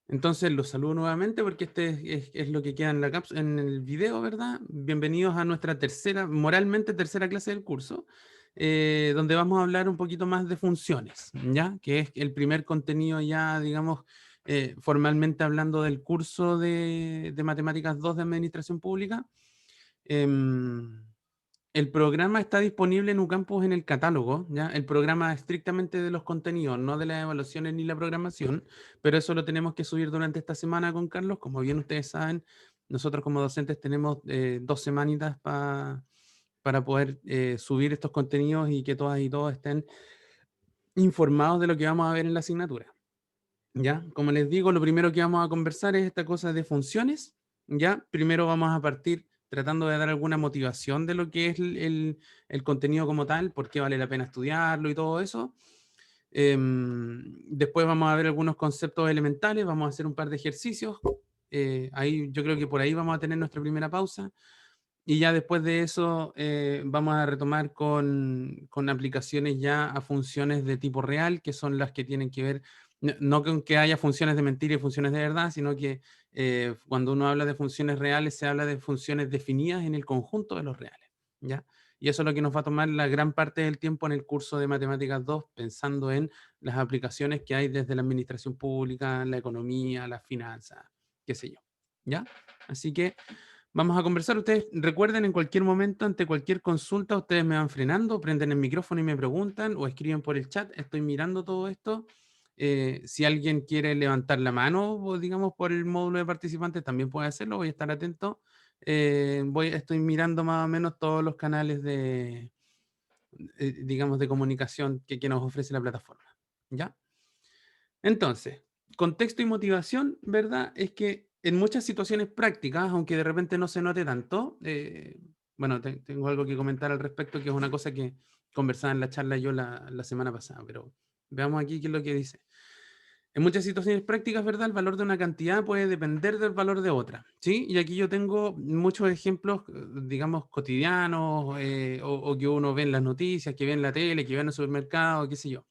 Entonces los saludo nuevamente porque este es lo que queda en en el video, ¿verdad? Bienvenidos a nuestra moralmente tercera clase del curso, donde vamos a hablar un poquito más de funciones, ¿ya? Que es el primer contenido ya, digamos, formalmente hablando del curso de Matemáticas 2 de Administración Pública. Em, el programa está disponible en UCampus en el catálogo, ¿ya? El programa estrictamente de los contenidos, no de las evaluaciones ni la programación, pero eso lo tenemos que subir durante esta semana con Carlos. Como bien ustedes saben, nosotros como docentes tenemos 2 semanitas para poder subir estos contenidos y que todas y todos estén informados de lo que vamos a ver en la asignatura. ¿Ya? Como les digo, lo primero que vamos a conversar es esta cosa de funciones, ¿ya? Primero vamos a partir tratando de dar alguna motivación de lo que es el contenido como tal, por qué vale la pena estudiarlo y todo eso. Después vamos a ver algunos conceptos elementales, vamos a hacer un par de ejercicios. Ahí yo creo que por ahí vamos a tener nuestra primera pausa. Y ya después de eso vamos a retomar con aplicaciones ya a funciones de tipo real, que son las que tienen que ver, no con que haya funciones de mentira y funciones de verdad, sino que cuando uno habla de funciones reales, se habla de funciones definidas en el conjunto de los reales, ¿ya? Y eso es lo que nos va a tomar la gran parte del tiempo en el curso de Matemáticas 2, pensando en las aplicaciones que hay desde la administración pública, la economía, las finanzas, qué sé yo, ¿ya? Así que vamos a conversar. Ustedes recuerden, en cualquier momento, ante cualquier consulta, ustedes me van frenando, prenden el micrófono y me preguntan o escriben por el chat. Estoy mirando todo esto. Si alguien quiere levantar la mano, o digamos, por el módulo de participantes, también puede hacerlo. Voy a estar atento. Estoy mirando más o menos todos los canales digamos, de comunicación que nos ofrece la plataforma. ¿Ya? Entonces, contexto y motivación, ¿verdad? Es que en muchas situaciones prácticas, aunque de repente no se note tanto, bueno, tengo algo que comentar al respecto, que es una cosa que conversaba en la charla yo la semana pasada, pero veamos aquí qué es lo que dice. En muchas situaciones prácticas, ¿verdad? El valor de una cantidad puede depender del valor de otra, ¿sí? Y aquí yo tengo muchos ejemplos, digamos, cotidianos, o que uno ve en las noticias, que ve en la tele, que ve en el supermercado, qué sé yo.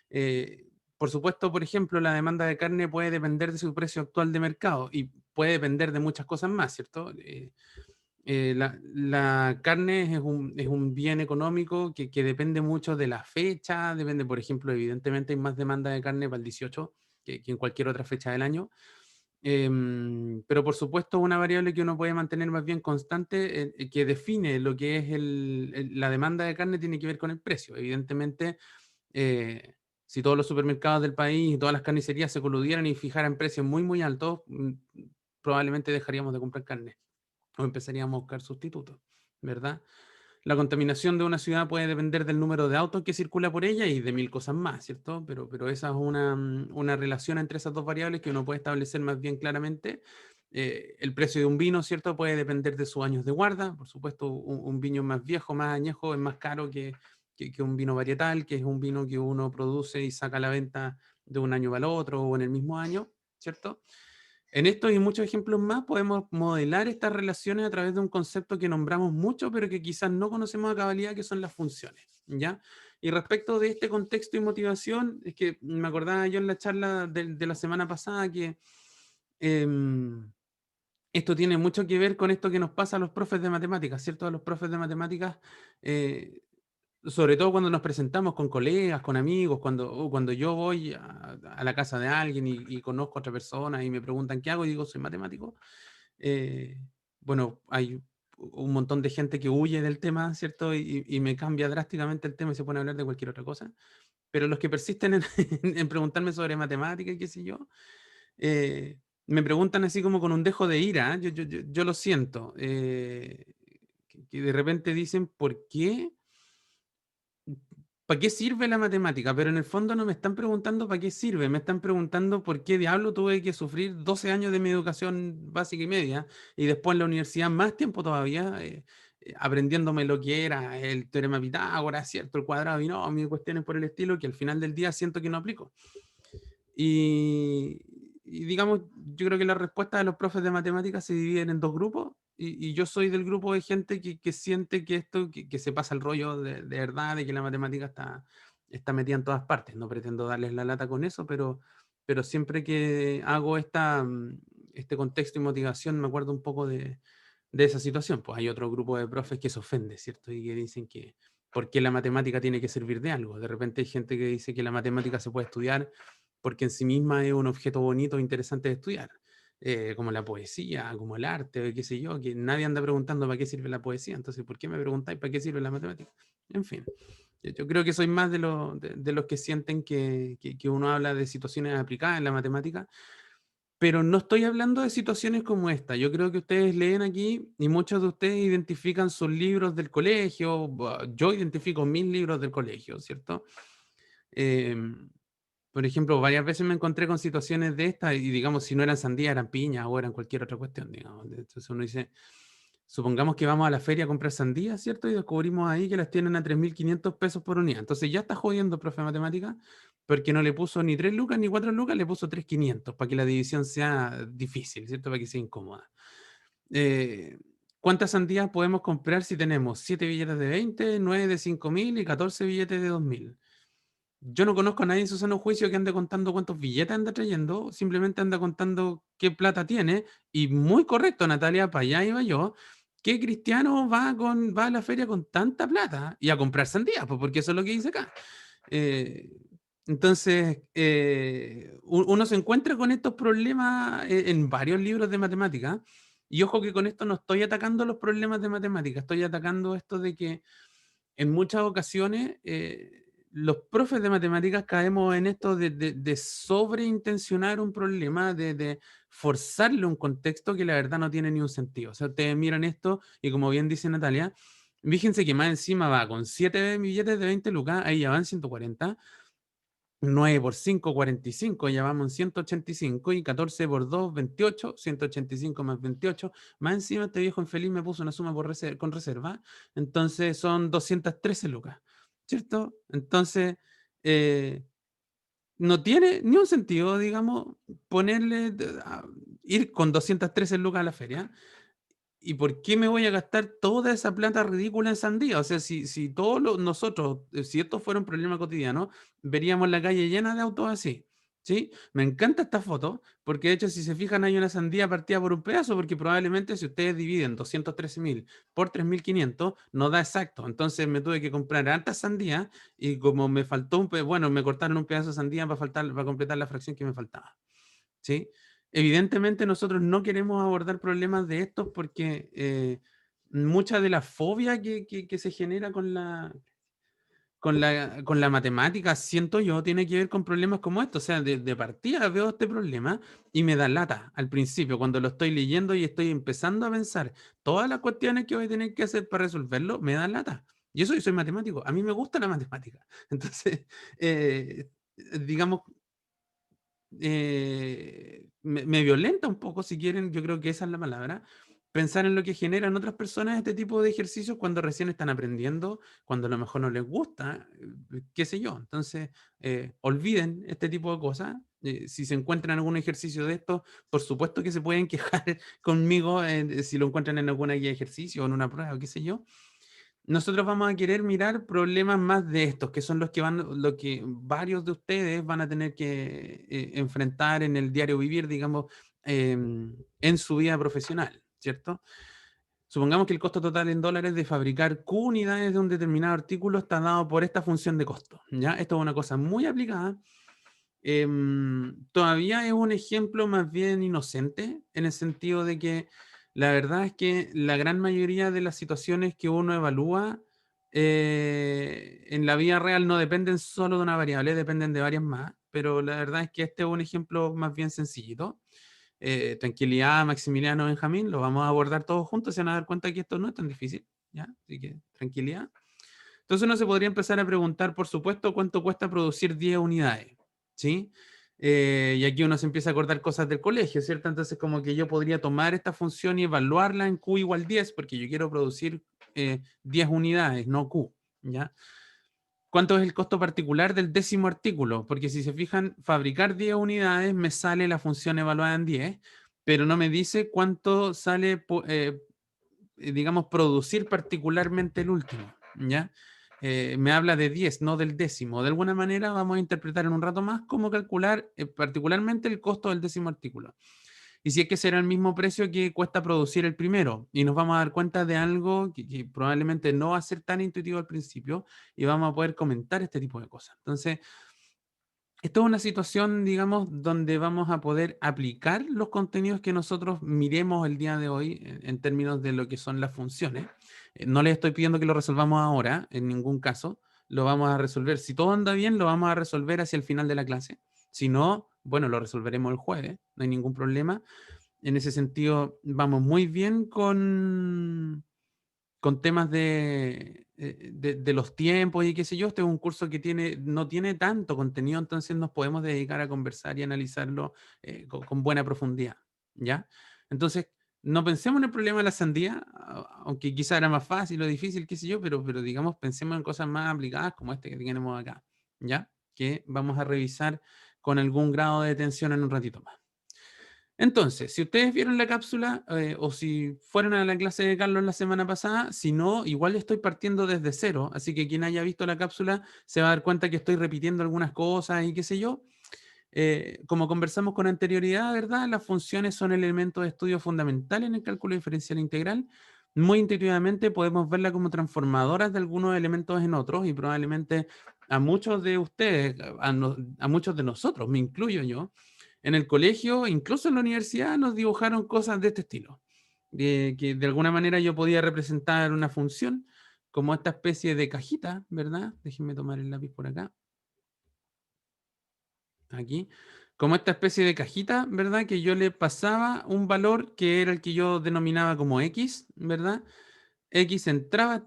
Eh, por supuesto, por ejemplo, la demanda de carne puede depender de su precio actual de mercado y puede depender de muchas cosas más, ¿cierto? La carne es un bien económico que depende mucho de la fecha, depende, por ejemplo, evidentemente hay más demanda de carne para el 18 que en cualquier otra fecha del año. Pero por supuesto una variable que uno puede mantener más bien constante, que define lo que es la demanda de carne, tiene que ver con el precio. Evidentemente, eh, si todos los supermercados del país y todas las carnicerías se coludieran y fijaran precios muy, muy altos, probablemente dejaríamos de comprar carne o empezaríamos a buscar sustitutos, ¿verdad? La contaminación de una ciudad puede depender del número de autos que circula por ella y de mil cosas más, ¿cierto? Pero esa es una relación entre esas dos variables que uno puede establecer más bien claramente. El precio de un vino, ¿cierto? Puede depender de sus años de guarda. Por supuesto, un vino más viejo, más añejo, es más caro que un vino varietal, que es un vino que uno produce y saca a la venta de un año para el otro o en el mismo año, ¿cierto? En estos y muchos ejemplos más podemos modelar estas relaciones a través de un concepto que nombramos mucho, pero que quizás no conocemos a cabalidad, que son las funciones, ¿ya? Y respecto de este contexto y motivación, es que me acordaba yo en la charla de la semana pasada que em, esto tiene mucho que ver con esto que nos pasa a los profes de matemáticas, ¿cierto? A los profes de matemáticas, eh, sobre todo cuando nos presentamos con colegas, con amigos, cuando yo voy a la casa de alguien y conozco a otra persona y me preguntan qué hago y digo, soy matemático. eh, bueno, hay un montón de gente que huye del tema, ¿cierto? Y me cambia drásticamente el tema y se pone a hablar de cualquier otra cosa. Pero los que persisten en, en preguntarme sobre matemática y qué sé yo, me preguntan así como con un dejo de ira, ¿eh? Yo lo siento, que de repente dicen, ¿por qué? ¿Para qué sirve la matemática? Pero en el fondo no me están preguntando para qué sirve, me están preguntando por qué diablo tuve que sufrir 12 años de mi educación básica y media y después en la universidad más tiempo todavía, aprendiéndome lo que era el teorema de Pitágoras, ¿cierto? El cuadrado binomio, cuestiones por el estilo que al final del día siento que no aplico. Y, y digamos, yo creo que la respuesta de los profes de matemáticas se dividen en dos grupos, y yo soy del grupo de gente que siente que esto, que se pasa el rollo de verdad, de que la matemática está metida en todas partes. No pretendo darles la lata con eso, pero siempre que hago este contexto y motivación me acuerdo un poco de esa situación. Pues hay otro grupo de profes que se ofende, ¿cierto? Y que dicen que ¿por qué la matemática tiene que servir de algo? De repente hay gente que dice que la matemática se puede estudiar porque en sí misma es un objeto bonito e interesante de estudiar, como la poesía, como el arte, qué sé yo, que nadie anda preguntando para qué sirve la poesía, entonces ¿por qué me preguntáis para qué sirve la matemática? En fin, yo creo que soy más de los que sienten que uno habla de situaciones aplicadas en la matemática, pero no estoy hablando de situaciones como esta. Yo creo que ustedes leen aquí y muchos de ustedes identifican sus libros del colegio. Yo identifico mis libros del colegio, ¿cierto? Em, por ejemplo, varias veces me encontré con situaciones de estas y digamos, si no eran sandía, eran piña o eran cualquier otra cuestión, digamos. Entonces uno dice, supongamos que vamos a la feria a comprar sandías, ¿cierto? Y descubrimos ahí que las tienen a 3.500 pesos por unidad. Entonces ya está jodiendo, profe de matemática, porque no le puso ni 3 lucas ni 4 lucas, le puso 3.500 para que la división sea difícil, ¿cierto? Para que sea incómoda. Eh, ¿Cuántas sandías podemos comprar si tenemos 7 billetes de 20, 9 de 5.000 y 14 billetes de 2.000? Yo no conozco a nadie en su sano juicio que ande contando cuántos billetes anda trayendo, simplemente anda contando qué plata tiene. Y muy correcto, Natalia, para allá iba yo. ¿Qué cristiano va a la feria con tanta plata y a comprar sandías? Pues porque eso es lo que dice acá. Eh, entonces, uno se encuentra con estos problemas en varios libros de matemáticas. Y ojo que con esto no estoy atacando los problemas de matemáticas, estoy atacando esto de que en muchas ocasiones los profes de matemáticas caemos en esto de sobreintencionar un problema, de forzarle un contexto que la verdad no tiene ni un sentido. O sea, ustedes miran esto y como bien dice Natalia, fíjense que más encima va con 7 billetes de 20 lucas, ahí ya van 140, 9 por 5, 45, ya vamos en 185 y 14 por 2, 28, 185 más 28. Más encima este viejo infeliz me puso una suma con reserva, entonces son 213 lucas, ¿cierto? Entonces, eh, no tiene ni un sentido, digamos, ir con 213 lucas a la feria. ¿Y por qué me voy a gastar toda esa plata ridícula en sandía? O sea, si todos nosotros, si esto fuera un problema cotidiano, veríamos la calle llena de autos así. ¿Sí? Me encanta esta foto, porque de hecho, si se fijan, hay una sandía partida por un pedazo, porque probablemente si ustedes dividen 213.000 por 3.500, no da exacto. Entonces me tuve que comprar hartas sandías y como me faltó bueno, me cortaron un pedazo de sandía para completar la fracción que me faltaba. ¿Sí? Evidentemente nosotros no queremos abordar problemas de estos porque mucha de la fobia que se genera con la matemática, siento yo, tiene que ver con problemas como estos. O sea, de partida veo este problema y me da lata al principio, cuando lo estoy leyendo y estoy empezando a pensar todas las cuestiones que voy a tener que hacer para resolverlo, me da lata. Y eso, yo soy matemático, a mí me gusta la matemática. Entonces, eh, digamos, me violenta un poco, si quieren, yo creo que esa es la palabra, pensar en lo que generan otras personas este tipo de ejercicios cuando recién están aprendiendo, cuando a lo mejor no les gusta, qué sé yo. Entonces, olviden este tipo de cosas. Si se encuentran algún ejercicio de esto, por supuesto que se pueden quejar conmigo si lo encuentran en alguna guía de ejercicio o en una prueba o qué sé yo. Nosotros vamos a querer mirar problemas más de estos, que son lo que varios de ustedes van a tener que enfrentar en el diario vivir, digamos, en su vida profesional, ¿cierto? Supongamos que el costo total en dólares de fabricar Q unidades de un determinado artículo está dado por esta función de costo, ¿ya? Esto es una cosa muy aplicada. Todavía es un ejemplo más bien inocente, en el sentido de que la verdad es que la gran mayoría de las situaciones que uno evalúa en la vida real no dependen solo de una variable, dependen de varias más, pero la verdad es que este es un ejemplo más bien sencillito. Tranquilidad, Maximiliano, Benjamín, lo vamos a abordar todos juntos, se van a dar cuenta que esto no es tan difícil, ¿ya? Así que tranquilidad. Entonces uno se podría empezar a preguntar, por supuesto, cuánto cuesta producir 10 unidades, ¿sí? Y aquí uno se empieza a acordar cosas del colegio, ¿cierto? Entonces como que yo podría tomar esta función y evaluarla en Q igual 10, porque yo quiero producir 10 unidades, no Q, ¿ya? ¿Cuánto es el costo particular del décimo artículo? Porque si se fijan, fabricar 10 unidades me sale la función evaluada en 10, pero no me dice cuánto sale, digamos, producir particularmente el último, ¿ya? me habla de 10, no del décimo. De alguna manera vamos a interpretar en un rato más cómo calcular particularmente el costo del décimo artículo. Y si es que será el mismo precio que cuesta producir el primero. Y nos vamos a dar cuenta de algo que probablemente no va a ser tan intuitivo al principio y vamos a poder comentar este tipo de cosas. Entonces, esto es una situación, digamos, donde vamos a poder aplicar los contenidos que nosotros miremos el día de hoy en términos de lo que son las funciones. No les estoy pidiendo que lo resolvamos ahora, en ningún caso. Lo vamos a resolver. Si todo anda bien, lo vamos a resolver hacia el final de la clase. Si no, bueno, lo resolveremos el jueves, no hay ningún problema. En ese sentido, vamos muy bien con temas de los tiempos y qué sé yo. Este es un curso que no tiene tanto contenido, entonces nos podemos dedicar a conversar y analizarlo con buena profundidad, ¿ya? Entonces, no pensemos en el problema de la sandía, aunque quizá era más fácil o difícil, qué sé yo, pero digamos, pensemos en cosas más aplicadas como este que tenemos acá, ¿ya? Que vamos a revisar con algún grado de detención en un ratito más. Entonces, si ustedes vieron la cápsula o si fueron a la clase de Carlos la semana pasada, si no, igual estoy partiendo desde cero, así que quien haya visto la cápsula se va a dar cuenta que estoy repitiendo algunas cosas y qué sé yo. Como conversamos con anterioridad, ¿verdad? Las funciones son elementos de estudio fundamental en el cálculo diferencial integral. Muy intuitivamente podemos verlas como transformadoras de algunos elementos en otros y probablemente a muchos de ustedes, a muchos de nosotros, me incluyo yo, en el colegio, incluso en la universidad, nos dibujaron cosas de este estilo. Que de alguna manera yo podía representar una función como esta especie de cajita, ¿verdad? Déjenme tomar el lápiz por acá. Aquí. Como esta especie de cajita, ¿verdad? Que yo le pasaba un valor que era el que yo denominaba como X, ¿verdad? X entraba a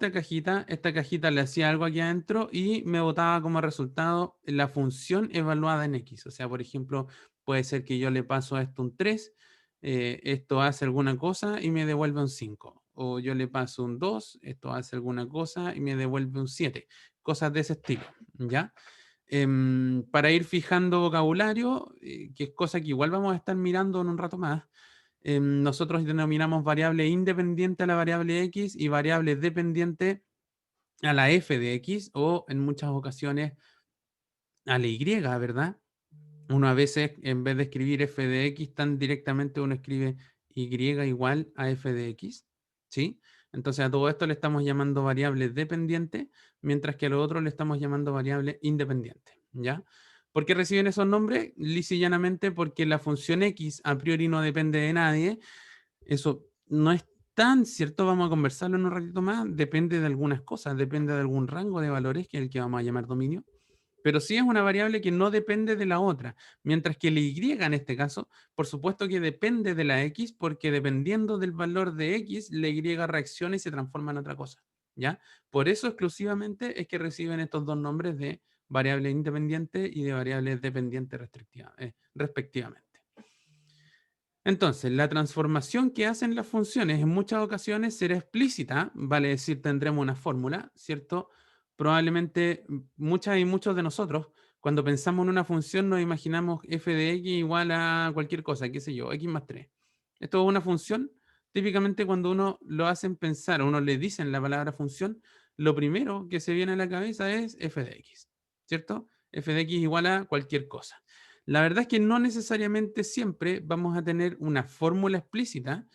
esta cajita le hacía algo aquí adentro y me botaba como resultado la función evaluada en X. O sea, por ejemplo, puede ser que yo le paso a esto un 3, esto hace alguna cosa y me devuelve un 5. O yo le paso un 2, esto hace alguna cosa y me devuelve un 7. Cosas de ese estilo, ¿ya? Para ir fijando vocabulario, que es cosa que igual vamos a estar mirando en un rato más. Nosotros denominamos variable independiente a la variable X y variable dependiente a la f de X o en muchas ocasiones a la Y, ¿verdad? Uno a veces en vez de escribir f de X tan directamente uno escribe Y igual a f de X, ¿sí? Entonces a todo esto le estamos llamando variable dependiente, mientras que a lo otro le estamos llamando variable independiente, ¿ya? ¿Por qué reciben esos nombres? Lisa y llanamente porque la función X a priori no depende de nadie. Eso no es tan cierto, vamos a conversarlo en un ratito más, depende de algunas cosas, depende de algún rango de valores que es el que vamos a llamar dominio, pero sí es una variable que no depende de la otra, mientras que la y en este caso, por supuesto que depende de la x, porque dependiendo del valor de x, la y reacciona y se transforma en otra cosa, ¿ya? Por eso exclusivamente es que reciben estos dos nombres de variable independiente y de variable dependiente restrictiva, respectivamente. Entonces, la transformación que hacen las funciones en muchas ocasiones será explícita, vale decir, tendremos una fórmula, ¿cierto? Probablemente muchas y muchos de nosotros, cuando pensamos en una función, nos imaginamos f de x igual a cualquier cosa, qué sé yo, x más 3. Esto es una función. Típicamente cuando uno lo hacen pensar, o uno le dicen la palabra función, lo primero que se viene a la cabeza es f de x, ¿cierto? F de x igual a cualquier cosa. La verdad es que no necesariamente siempre vamos a tener una fórmula explícita.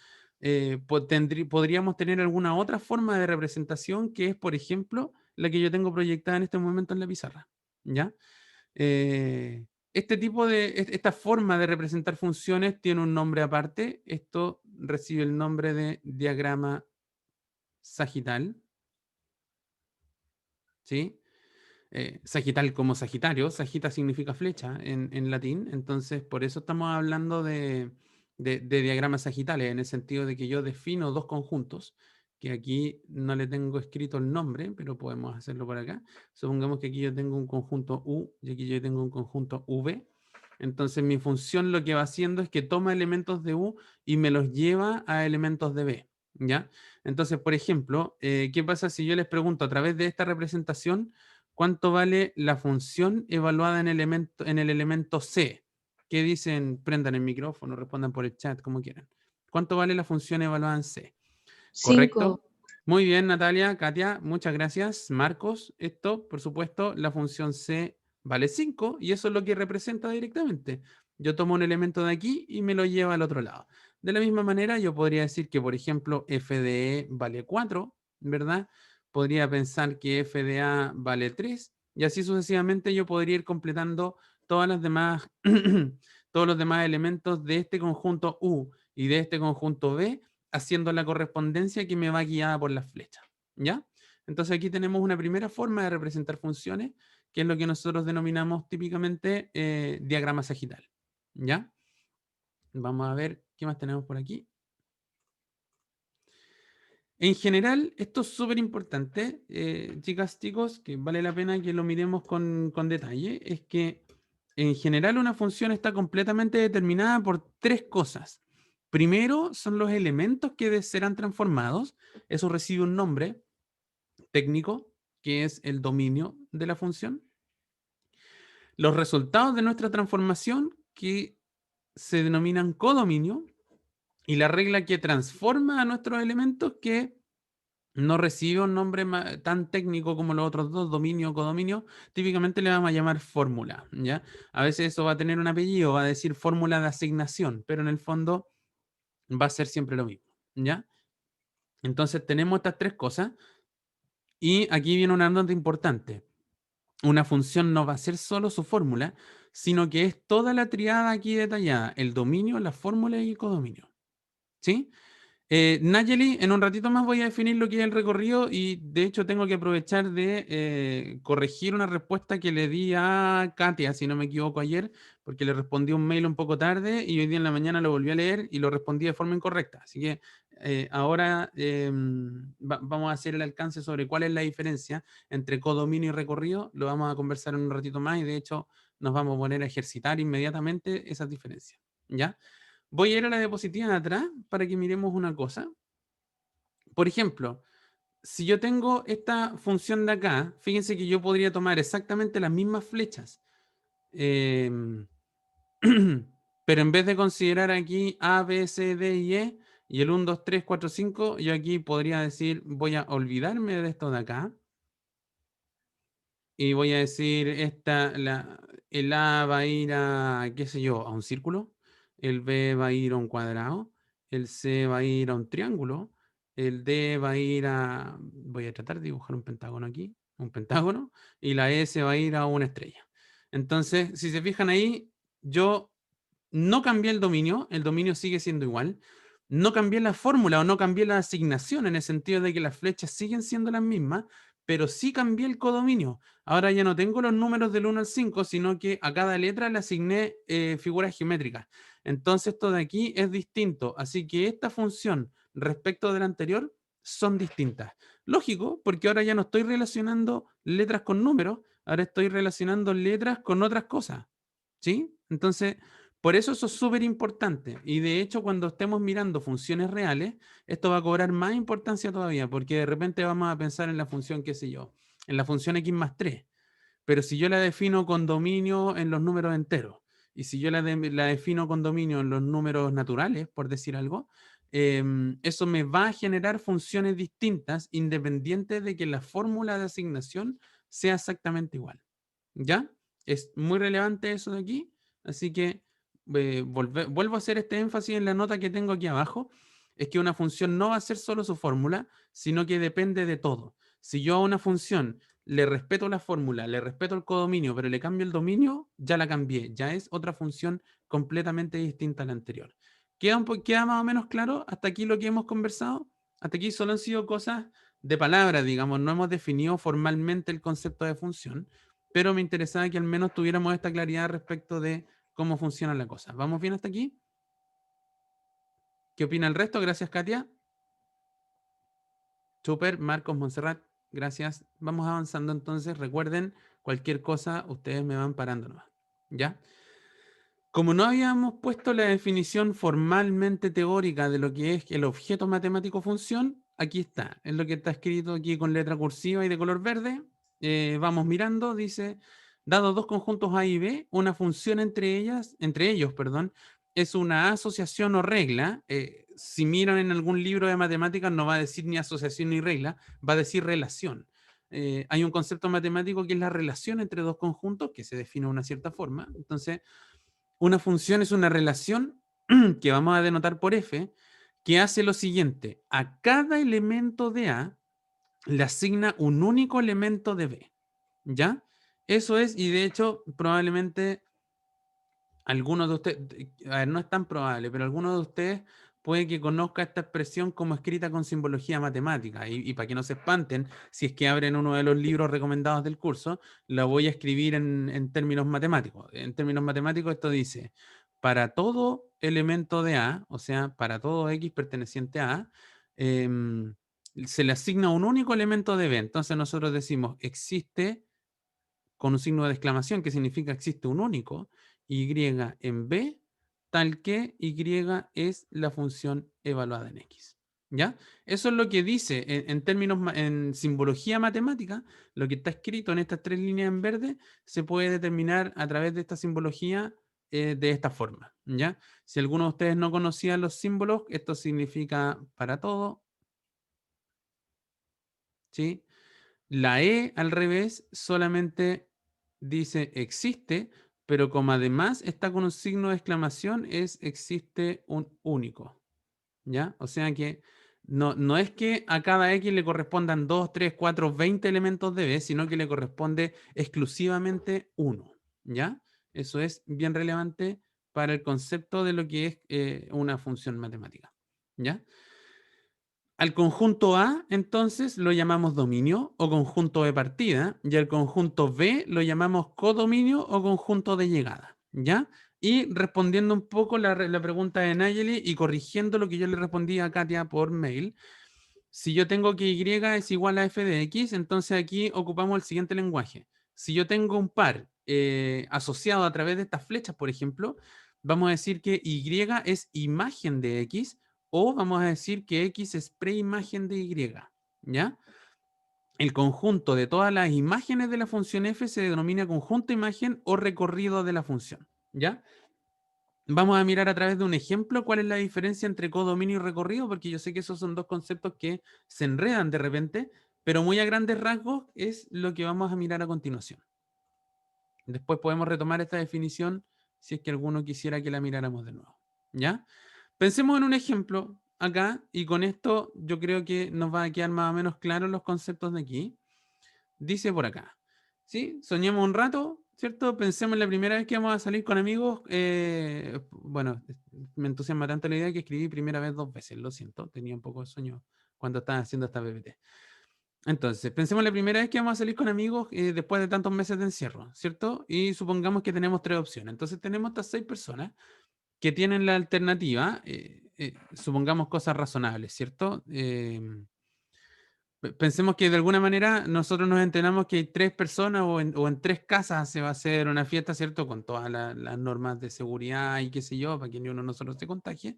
Podríamos tener alguna otra forma de representación que es, por ejemplo, la que yo tengo proyectada en este momento en la pizarra. ¿Ya? Esta forma de representar funciones tiene un nombre aparte. Esto recibe el nombre de diagrama sagital. ¿Sí? Sagital como Sagitario, sagita significa flecha en latín, entonces por eso estamos hablando de diagramas sagitales, en el sentido de que yo defino dos conjuntos, que aquí no le tengo escrito el nombre, pero podemos hacerlo por acá. Supongamos que aquí yo tengo un conjunto U y aquí yo tengo un conjunto V. Entonces mi función lo que va haciendo es que toma elementos de U y me los lleva a elementos de V. ¿Ya? Entonces, por ejemplo, ¿qué pasa si yo les pregunto a través de esta representación cuánto vale la función evaluada en el elemento C? ¿Qué dicen? Prendan el micrófono, respondan por el chat, como quieran. ¿Cuánto vale la función evaluada en C? Cinco. ¿Correcto? Muy bien, Natalia, Katia, muchas gracias. Marcos, esto, por supuesto, la función C vale 5 y eso es lo que representa directamente. Yo tomo un elemento de aquí y me lo llevo al otro lado. De la misma manera, yo podría decir que, por ejemplo, f de E vale 4, ¿verdad? Podría pensar que f de A vale 3 y así sucesivamente yo podría ir completando todas las demás, todos los demás elementos de este conjunto U y de este conjunto B haciendo la correspondencia que me va guiada por las flechas. ¿Ya? Entonces aquí tenemos una primera forma de representar funciones, que es lo que nosotros denominamos típicamente diagrama sagital. ¿Ya? Vamos a ver qué más tenemos por aquí. En general, esto es súper importante, chicas, chicos, que vale la pena que lo miremos con detalle, es que en general una función está completamente determinada por tres cosas. Primero son los elementos que serán transformados, eso recibe un nombre técnico, que es el dominio de la función. Los resultados de nuestra transformación, que se denominan codominio, y la regla que transforma a nuestros elementos, que no recibe un nombre tan técnico como los otros dos, dominio o codominio, típicamente le vamos a llamar fórmula, ¿ya? A veces eso va a tener un apellido, va a decir fórmula de asignación, pero en el fondo va a ser siempre lo mismo, ¿ya? Entonces tenemos estas tres cosas y aquí viene una nota importante. Una función no va a ser solo su fórmula, sino que es toda la triada aquí detallada, el dominio, la fórmula y el codominio, ¿sí? Nayeli, en un ratito más voy a definir lo que es el recorrido y de hecho tengo que aprovechar de corregir una respuesta que le di a Katia, si no me equivoco, ayer, porque le respondí un mail un poco tarde y hoy día en la mañana lo volví a leer y lo respondí de forma incorrecta. Así que ahora vamos a hacer el alcance sobre cuál es la diferencia entre codominio y recorrido. Lo vamos a conversar en un ratito más y de hecho nos vamos a poner a ejercitar inmediatamente esas diferencias. ¿Ya? Voy a ir a la diapositiva de atrás para que miremos una cosa. Por ejemplo, si yo tengo esta función de acá, fíjense que yo podría tomar exactamente las mismas flechas, eh, pero en vez de considerar aquí A, B, C, D y E, y el 1, 2, 3, 4, 5, yo aquí podría decir, voy a olvidarme de esto de acá, y voy a decir, el A va a ir a, qué sé yo, a un círculo, el B va a ir a un cuadrado, el C va a ir a un triángulo, el D va a ir a, voy a tratar de dibujar un pentágono aquí, un pentágono, y la S va a ir a una estrella. Entonces, si se fijan ahí, yo no cambié el dominio sigue siendo igual, no cambié la fórmula o no cambié la asignación en el sentido de que las flechas siguen siendo las mismas, pero sí cambié el codominio. Ahora ya no tengo los números del 1 al 5, sino que a cada letra le asigné figuras geométricas. Entonces esto de aquí es distinto. Así que esta función respecto de la anterior son distintas. Lógico, porque ahora ya no estoy relacionando letras con números, ahora estoy relacionando letras con otras cosas. ¿Sí? Entonces, por eso es súper importante. Y de hecho, cuando estemos mirando funciones reales, esto va a cobrar más importancia todavía, porque de repente vamos a pensar en la función, qué sé yo, en la función x más 3. Pero si yo la defino con dominio en los números enteros, y si yo la defino con dominio en los números naturales, por decir algo, eso me va a generar funciones distintas, independiente de que la fórmula de asignación sea exactamente igual. ¿Ya? Es muy relevante eso de aquí, así que vuelvo a hacer este énfasis en la nota que tengo aquí abajo, es que una función no va a ser solo su fórmula, sino que depende de todo. Si yo a una función le respeto la fórmula, le respeto el codominio, pero le cambio el dominio, ya la cambié, ya es otra función completamente distinta a la anterior. ¿Queda más o menos claro hasta aquí lo que hemos conversado? Hasta aquí solo han sido cosas de palabras, digamos, no hemos definido formalmente el concepto de función, pero me interesaba que al menos tuviéramos esta claridad respecto de cómo funciona la cosa. ¿Vamos bien hasta aquí? ¿Qué opina el resto? Gracias, Katia. Super, Marcos, Montserrat, gracias. Vamos avanzando entonces. Recuerden, cualquier cosa, ustedes me van parando nomás. ¿Ya? Como no habíamos puesto la definición formalmente teórica de lo que es el objeto matemático función, aquí está. Es lo que está escrito aquí con letra cursiva y de color verde. Vamos mirando, dice, dado dos conjuntos A y B, una función entre ellos, perdón, es una asociación o regla. si miran en algún libro de matemáticas, no va a decir ni asociación ni regla, va a decir relación. Hay un concepto matemático que es la relación entre dos conjuntos que se define de una cierta forma. Entonces, una función es una relación que vamos a denotar por f, que hace lo siguiente: a cada elemento de A le asigna un único elemento de B. ¿Ya? Eso es, y de hecho, probablemente algunos de ustedes, a ver, no es tan probable, pero algunos de ustedes puede que conozca esta expresión como escrita con simbología matemática. Y para que no se espanten, si es que abren uno de los libros recomendados del curso, la voy a escribir en términos matemáticos. En términos matemáticos esto dice: para todo elemento de A, o sea, para todo X perteneciente a A, se le asigna un único elemento de B. Entonces nosotros decimos: existe, con un signo de exclamación que significa existe un único, y en B, tal que y es la función evaluada en X. ¿Ya? Eso es lo que dice en términos, en simbología matemática, lo que está escrito en estas tres líneas en verde, se puede determinar a través de esta simbología de esta forma. ¿Ya? Si alguno de ustedes no conocía los símbolos, esto significa para todo, ¿sí? La E al revés solamente dice existe, pero como además está con un signo de exclamación, es existe un único. ¿Ya? O sea que no es que a cada X le correspondan 2, 3, 4, 20 elementos de B, sino que le corresponde exclusivamente uno. ¿Ya? Eso es bien relevante para el concepto de lo que es una función matemática. ¿Ya? Al conjunto A, entonces, lo llamamos dominio o conjunto de partida, y al conjunto B lo llamamos codominio o conjunto de llegada, ¿ya? Y respondiendo un poco la pregunta de Nayeli y corrigiendo lo que yo le respondí a Katia por mail, si yo tengo que Y es igual a f de X, entonces aquí ocupamos el siguiente lenguaje. Si yo tengo un par asociado a través de estas flechas, por ejemplo, vamos a decir que Y es imagen de X, o vamos a decir que X es preimagen de Y. ¿Ya? El conjunto de todas las imágenes de la función f se denomina conjunto imagen o recorrido de la función. ¿Ya? Vamos a mirar a través de un ejemplo cuál es la diferencia entre codominio y recorrido, porque yo sé que esos son dos conceptos que se enredan de repente, pero muy a grandes rasgos es lo que vamos a mirar a continuación. Después podemos retomar esta definición si es que alguno quisiera que la miráramos de nuevo. ¿Ya? Pensemos en un ejemplo acá, y con esto yo creo que nos va a quedar más o menos claros los conceptos de aquí. Dice por acá, ¿sí? Soñemos un rato, ¿cierto? Pensemos en la primera vez que vamos a salir con amigos. Bueno, me entusiasma tanto la idea que escribí primera vez 2 veces, lo siento, tenía un poco de sueño cuando estaba haciendo esta PPT. Entonces, pensemos en la primera vez que vamos a salir con amigos después de tantos meses de encierro, ¿cierto? Y supongamos que tenemos tres opciones. Entonces tenemos estas 6 personas que tienen la alternativa, supongamos cosas razonables, ¿cierto? Pensemos que de alguna manera nosotros nos enteramos que hay 3 personas o en 3 casas se va a hacer una fiesta, ¿cierto? Con todas las normas de seguridad y qué sé yo, para que ni uno de nosotros se contagie.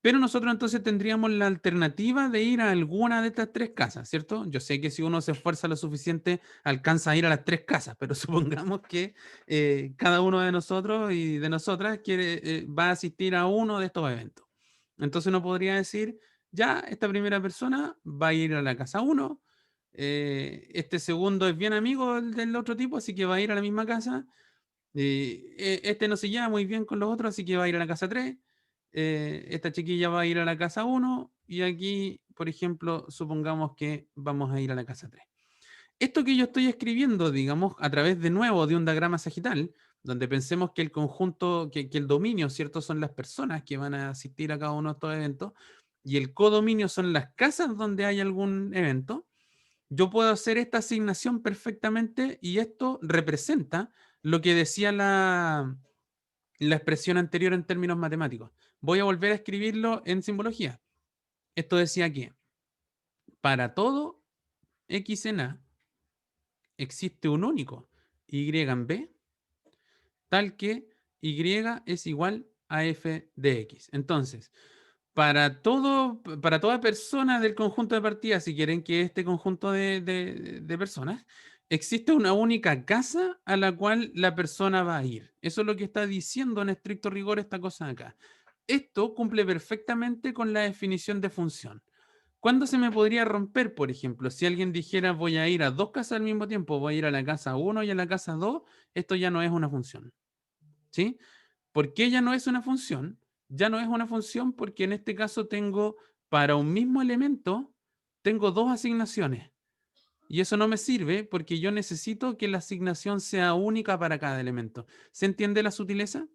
Pero nosotros entonces tendríamos la alternativa de ir a alguna de estas 3 casas, ¿cierto? Yo sé que si uno se esfuerza lo suficiente, alcanza a ir a las 3 casas, pero supongamos que cada uno de nosotros y de nosotras va a asistir a uno de estos eventos. Entonces uno podría decir, ya, esta primera persona va a ir a la casa 1, este segundo es bien amigo del otro tipo, así que va a ir a la misma casa. Este no se lleva muy bien con los otros, así que va a ir a la casa 3. Esta chiquilla va a ir a la casa 1 y aquí, por ejemplo, supongamos que vamos a ir a la casa 3. Esto que yo estoy escribiendo, digamos, a través de nuevo de un diagrama sagital, donde pensemos que el conjunto, que el dominio, ¿cierto? Son las personas que van a asistir a cada uno de estos eventos y el codominio son las casas donde hay algún evento. Yo puedo hacer esta asignación perfectamente y esto representa lo que decía la expresión anterior en términos matemáticos. Voy a volver a escribirlo en simbología. Esto decía que para todo X en A existe un único Y en B, tal que Y es igual a F de X. Entonces, para toda persona del conjunto de partidas, si quieren que este conjunto de personas, existe una única casa a la cual la persona va a ir. Eso es lo que está diciendo en estricto rigor esta cosa acá. Esto cumple perfectamente con la definición de función. ¿Cuándo se me podría romper, por ejemplo? Si alguien dijera voy a ir a dos casas al mismo tiempo, voy a ir a la casa uno y a la casa 2, esto ya no es una función. ¿Sí? ¿Por qué ya no es una función? Ya no es una función porque en este caso tengo para un mismo elemento, tengo dos asignaciones. Y eso no me sirve porque yo necesito que la asignación sea única para cada elemento. ¿Se entiende la sutileza?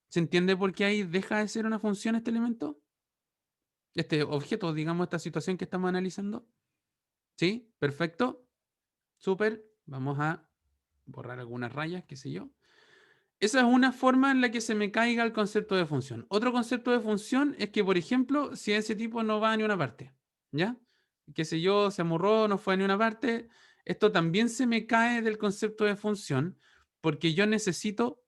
¿Se entiende por qué ahí deja de ser una función este elemento? Este objeto, digamos, esta situación que estamos analizando. ¿Sí? Perfecto. Súper. Vamos a borrar algunas rayas, qué sé yo. Esa es una forma en la que se me caiga el concepto de función. Otro concepto de función es que, por ejemplo, si ese tipo no va a ni una parte, ¿ya? Qué sé yo, se amurró, no fue a ni una parte, esto también se me cae del concepto de función porque yo necesito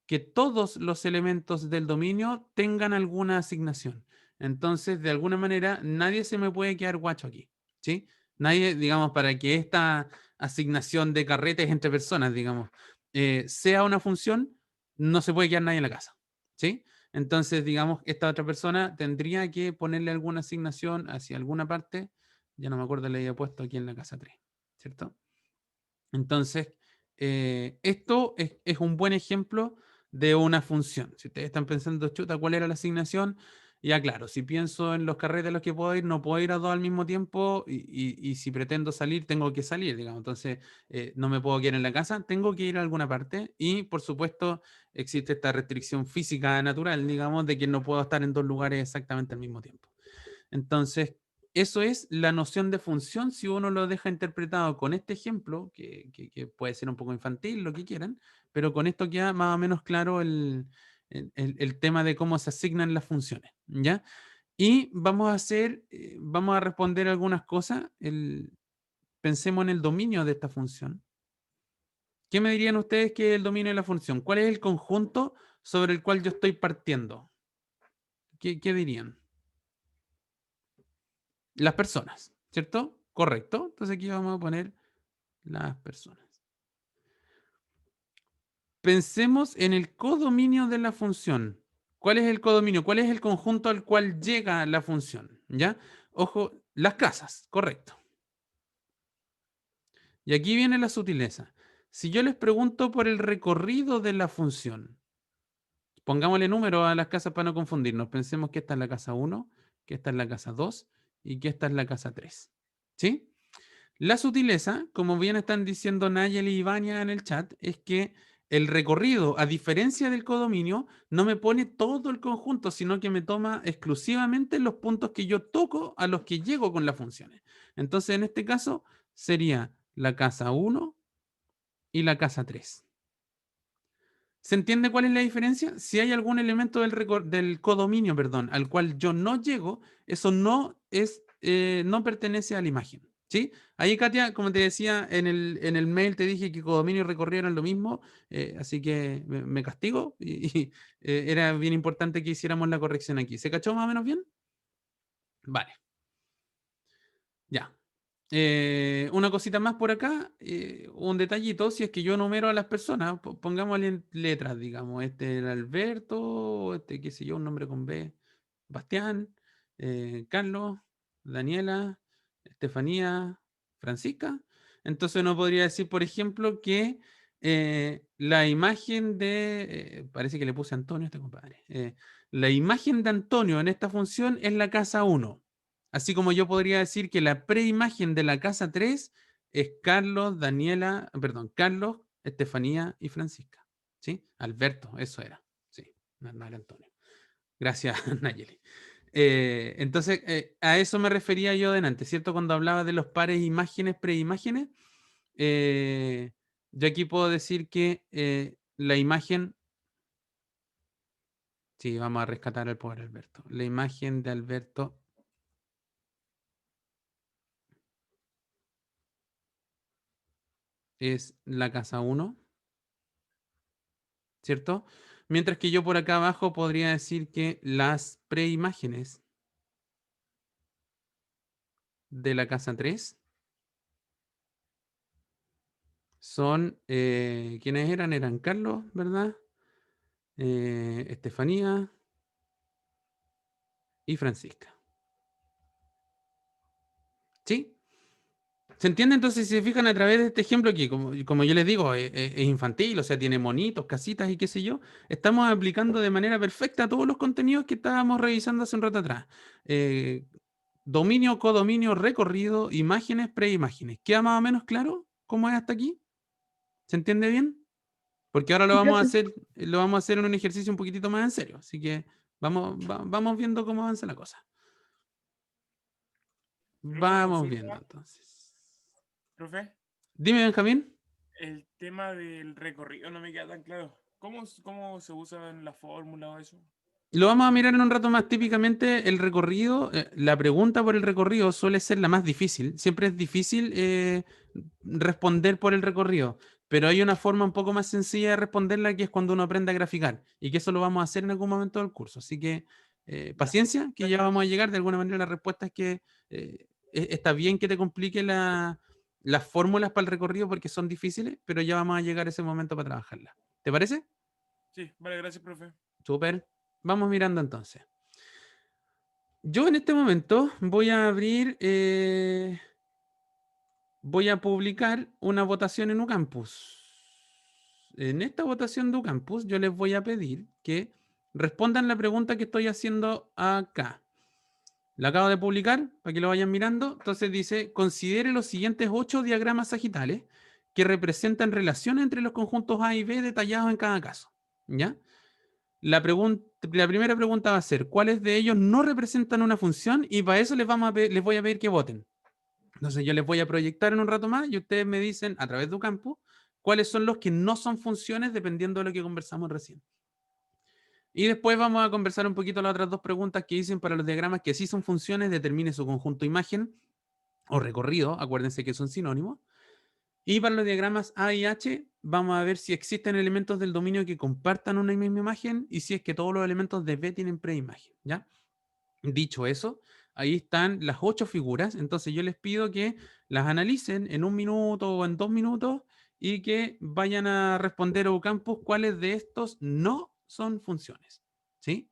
que todos los elementos del dominio tengan alguna asignación. Entonces, de alguna manera, nadie se me puede quedar guacho aquí, ¿sí? Nadie, digamos, para que esta asignación de carretes entre personas, digamos, sea una función, no se puede quedar nadie en la casa, ¿sí? Entonces, digamos, esta otra persona tendría que ponerle alguna asignación hacia alguna parte, ya no me acuerdo, le había puesto aquí en la casa 3, ¿cierto? Entonces, esto es un buen ejemplo de una función. Si ustedes están pensando, chuta, ¿cuál era la asignación? Ya claro, si pienso en los carretes a los que puedo ir, no puedo ir a dos al mismo tiempo y si pretendo salir, tengo que salir, digamos. Entonces, no me puedo quedar en la casa, tengo que ir a alguna parte y, por supuesto, existe esta restricción física natural, digamos, de que no puedo estar en dos lugares exactamente al mismo tiempo. Entonces, eso es la noción de función si uno lo deja interpretado con este ejemplo, que puede ser un poco infantil, lo que quieran, pero con esto queda más o menos claro el tema de cómo se asignan las funciones, ¿ya? Y vamos a hacer, vamos a responder algunas cosas. Pensemos en el dominio de esta función. ¿Qué me dirían ustedes que es el dominio de la función? ¿Cuál es el conjunto sobre el cual yo estoy partiendo? ¿Qué dirían? Las personas, ¿cierto? Correcto. Entonces aquí vamos a poner las personas. Pensemos en el codominio de la función. ¿Cuál es el codominio? ¿Cuál es el conjunto al cual llega la función? ¿Ya? Ojo, las casas, correcto. Y aquí viene la sutileza. Si yo les pregunto por el recorrido de la función, pongámosle número a las casas para no confundirnos. Pensemos que esta es la casa 1, que esta es la casa 2 y que esta es la casa 3. ¿Sí? La sutileza, como bien están diciendo Nayeli y Vania en el chat, es que el recorrido, a diferencia del codominio, no me pone todo el conjunto, sino que me toma exclusivamente los puntos que yo toco a los que llego con las funciones. Entonces, en este caso, sería la casa 1 y la casa 3. ¿Se entiende cuál es la diferencia? Si hay algún elemento del codominio, perdón, al cual yo no llego, eso no es, no pertenece a la imagen. ¿Sí? Ahí, Katia, como te decía, en el mail te dije que codominio y recorrido eran lo mismo, así que me castigo y era bien importante que hiciéramos la corrección aquí. ¿Se cachó más o menos bien? Vale, ya. Una cosita más por acá, un detallito, si es que yo numero a las personas, pongámosle en letras, digamos, este era Alberto, este qué sé yo, un nombre con B, Bastián, Carlos, Daniela, Estefanía, Francisca. Entonces uno podría decir, por ejemplo, que la imagen parece que le puse Antonio a este compadre, la imagen de Antonio en esta función es la casa 1. Así como yo podría decir que la preimagen de la casa 3 es Carlos, Daniela, perdón, Carlos, Estefanía y Francisca. ¿Sí? Alberto, eso era. Sí, no era Antonio. Gracias, Nayeli. Entonces, a eso me refería yo delante, ¿cierto? Cuando hablaba de los pares imágenes, preimágenes, eh, yo aquí puedo decir que la imagen, sí, vamos a rescatar al pobre Alberto. La imagen de Alberto es la casa 1, ¿cierto? Mientras que yo por acá abajo podría decir que las preimágenes de la casa 3 son, ¿quiénes eran? Eran Carlos, ¿verdad? Estefanía, y Francisca. ¿Sí? ¿Se entiende? Entonces, si se fijan a través de este ejemplo que, como yo les digo, es infantil, o sea, tiene monitos, casitas y qué sé yo, estamos aplicando de manera perfecta todos los contenidos que estábamos revisando hace un rato atrás. Eh, Dominio, codominio, recorrido, imágenes, preimágenes. ¿Queda más o menos claro cómo es hasta aquí? ¿Se entiende bien? Porque ahora Sí, profe. lo vamos a hacer en un ejercicio un poquitito más en serio. Así que vamos viendo cómo avanza la cosa. Profe, Vamos viendo consulta. entonces. Profe, Dime, Benjamín. el tema del recorrido no me queda tan claro. ¿Cómo se usa en la fórmula o eso? Lo vamos a mirar en un rato más. Típicamente el recorrido, la pregunta por el recorrido suele ser la más difícil. Siempre es difícil responder por el recorrido, pero hay una forma un poco más sencilla de responderla que es cuando uno aprende a graficar y que eso lo vamos a hacer en algún momento del curso. Así que Ya. paciencia, que ya Gracias. vamos a llegar. De alguna manera la respuesta es que está bien que te complique las fórmulas para el recorrido porque son difíciles, pero ya vamos a llegar a ese momento para trabajarlas. ¿Te parece? Sí, vale, gracias, profe. Súper. Vamos mirando entonces. Yo en este momento voy a publicar una votación en Ucampus. En esta votación de Ucampus yo les voy a pedir que respondan la pregunta que estoy haciendo acá. La acabo de publicar para que lo vayan mirando. Entonces dice, considere los siguientes 8 diagramas sagitales que representan relaciones entre los conjuntos A y B detallados en cada caso. ¿Ya? La primera pregunta va a ser, ¿cuáles de ellos no representan una función? Y para eso les voy a pedir que voten. Entonces yo les voy a proyectar en un rato más y ustedes me dicen a través de Ucampo cuáles son los que no son funciones dependiendo de lo que conversamos recién. Y después vamos a conversar un poquito las otras dos preguntas que dicen para los diagramas que sí son funciones, determine su conjunto imagen o recorrido, acuérdense que son sinónimos. Y para los diagramas A y H, vamos a ver si existen elementos del dominio que compartan una misma imagen y si es que todos los elementos de B tienen preimagen, ¿ya? Dicho eso, ahí están las 8 figuras, entonces yo les pido que las analicen en 1 minuto o en 2 minutos y que vayan a responder a Ocampus cuáles de estos no son funciones, ¿sí?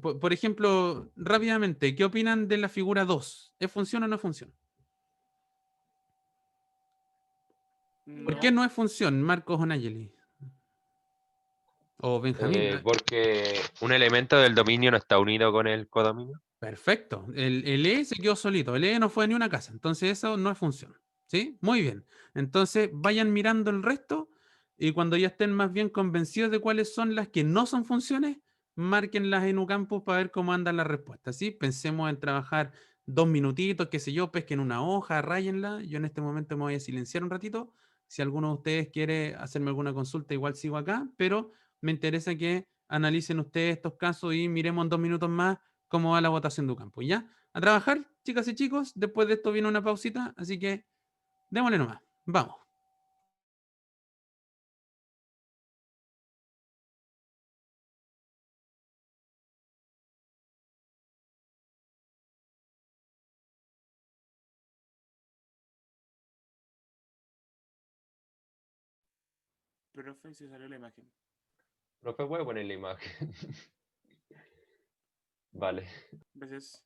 Por ejemplo, rápidamente, ¿qué opinan de la figura 2? ¿Es función o no es función? ¿Por qué No. no es función, Marcos Onayeli? O Benjamín. Porque un elemento del dominio no está unido con el codominio. Perfecto. El E se quedó solito. El E no fue ni una casa. Entonces eso no es función. ¿Sí? Muy bien. Entonces vayan mirando el resto y cuando ya estén más bien convencidos de cuáles son las que no son funciones, márquenlas en Ucampus para ver cómo andan las respuestas. ¿Sí? Pensemos en trabajar 2 minutitos, qué sé yo, pesquen una hoja, ráyenla. Yo en este momento me voy a silenciar un ratito. Si alguno de ustedes quiere hacerme alguna consulta, igual sigo acá, pero me interesa que analicen ustedes estos casos y miremos en 2 minutos más cómo va la votación de campo. ¿Ya? A trabajar, chicas y chicos. Después de esto viene una pausita, así que démosle nomás. Vamos. Profe, se salió la imagen. Profe, voy a poner la imagen. Vale. Gracias.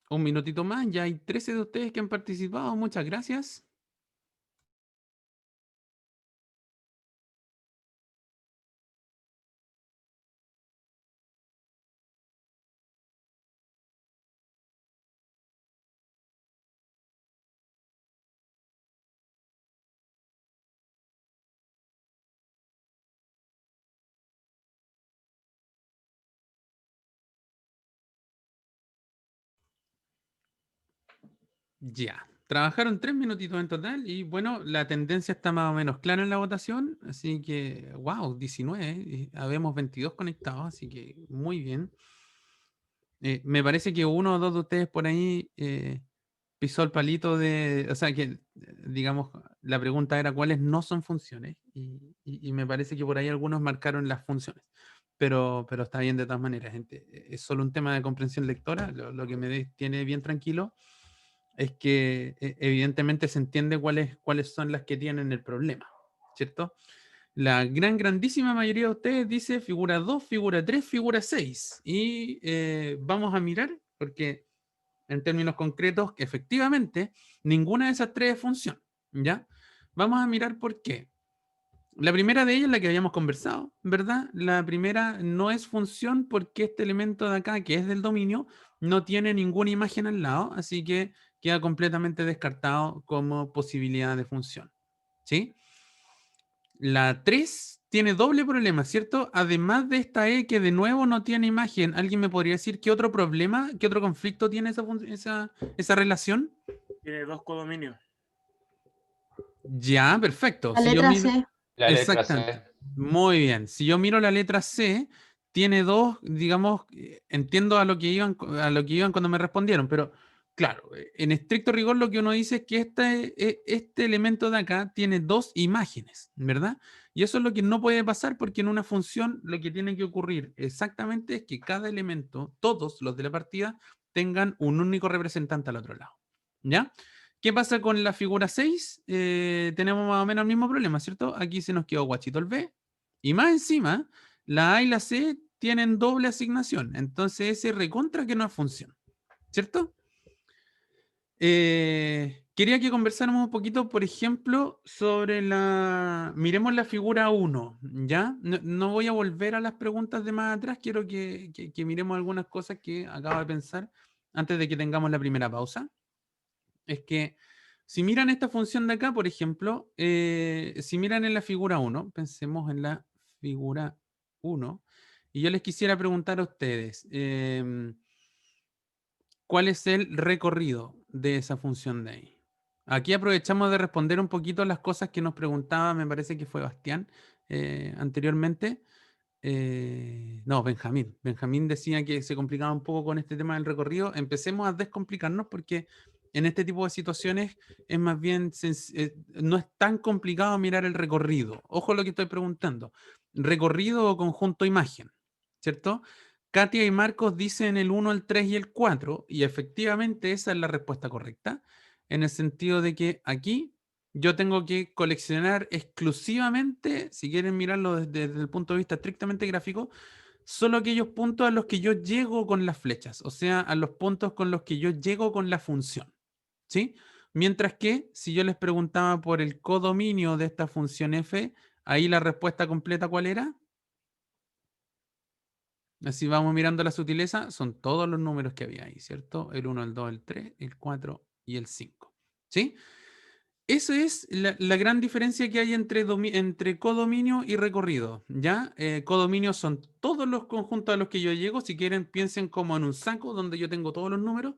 Un minutito más, ya hay 13 de ustedes que han participado, muchas gracias. Ya, trabajaron 3 minutitos en total y bueno, la tendencia está más o menos clara en la votación, así que, wow, 19, habemos 22 conectados, así que muy bien. Me parece que uno o dos de ustedes por ahí pisó el palito de, o sea que, digamos, la pregunta era cuáles no son funciones y me parece que por ahí algunos marcaron las funciones, pero está bien de todas maneras, gente. Es solo un tema de comprensión lectora, lo que tiene bien tranquilo es que evidentemente se entiende cuáles son las que tienen el problema, ¿cierto? La grandísima mayoría de ustedes dice figura 2, figura 3, figura 6. Y vamos a mirar, porque en términos concretos, efectivamente, ninguna de esas tres es función, ¿ya? Vamos a mirar por qué. La primera de ellas, la que habíamos conversado, ¿verdad? La primera no es función porque este elemento de acá, que es del dominio, no tiene ninguna imagen al lado, así que queda completamente descartado como posibilidad de función, ¿sí? La 3 tiene doble problema, ¿cierto? Además de esta E que de nuevo no tiene imagen, ¿alguien me podría decir qué otro problema, qué otro conflicto tiene esa relación? Tiene 2 codominios. Ya, perfecto. La Si yo letra miro, C. La letra exactamente. C. Muy bien. Si yo miro la letra C, tiene dos, digamos, entiendo a lo que iban cuando me respondieron, pero claro, en estricto rigor lo que uno dice es que este elemento de acá tiene dos imágenes, ¿verdad? Y eso es lo que no puede pasar porque en una función lo que tiene que ocurrir exactamente es que cada elemento, todos los de la partida, tengan un único representante al otro lado. ¿Ya? ¿Qué pasa con la figura 6? Tenemos más o menos el mismo problema, ¿cierto? Aquí se nos quedó guachito el B. Y más encima, la A y la C tienen doble asignación. Entonces ese recontra que no es función, ¿cierto? Quería que conversáramos un poquito, por ejemplo, sobre miremos la figura 1, ¿ya? No voy a volver a las preguntas de más atrás, quiero que miremos algunas cosas que acabo de pensar antes de que tengamos la primera pausa. Es que si miran esta función de acá, por ejemplo, si miran en la figura 1, pensemos en la figura 1, y yo les quisiera preguntar a ustedes, ¿cuál es el recorrido de esa función de ahí? Aquí aprovechamos de responder un poquito las cosas que nos preguntaba, me parece que fue Bastián anteriormente. No, Benjamín. Benjamín decía que se complicaba un poco con este tema del recorrido. Empecemos a descomplicarnos porque en este tipo de situaciones es más bien, no es tan complicado mirar el recorrido. Ojo lo que estoy preguntando. Recorrido o conjunto imagen, ¿cierto? Katia y Marcos dicen el 1, el 3 y el 4 y efectivamente esa es la respuesta correcta en el sentido de que aquí yo tengo que coleccionar exclusivamente, si quieren mirarlo desde el punto de vista estrictamente gráfico, solo aquellos puntos a los que yo llego con las flechas, o sea, a los puntos con los que yo llego con la función, ¿sí? Mientras que si yo les preguntaba por el codominio de esta función f, ahí la respuesta completa, ¿cuál era? Así vamos mirando la sutileza, son todos los números que había ahí, ¿cierto? El 1, el 2, el 3, el 4 y el 5, ¿sí? Esa es la gran diferencia que hay entre codominio y recorrido, ¿ya? Codominio son todos los conjuntos a los que yo llego, si quieren piensen como en un saco donde yo tengo todos los números,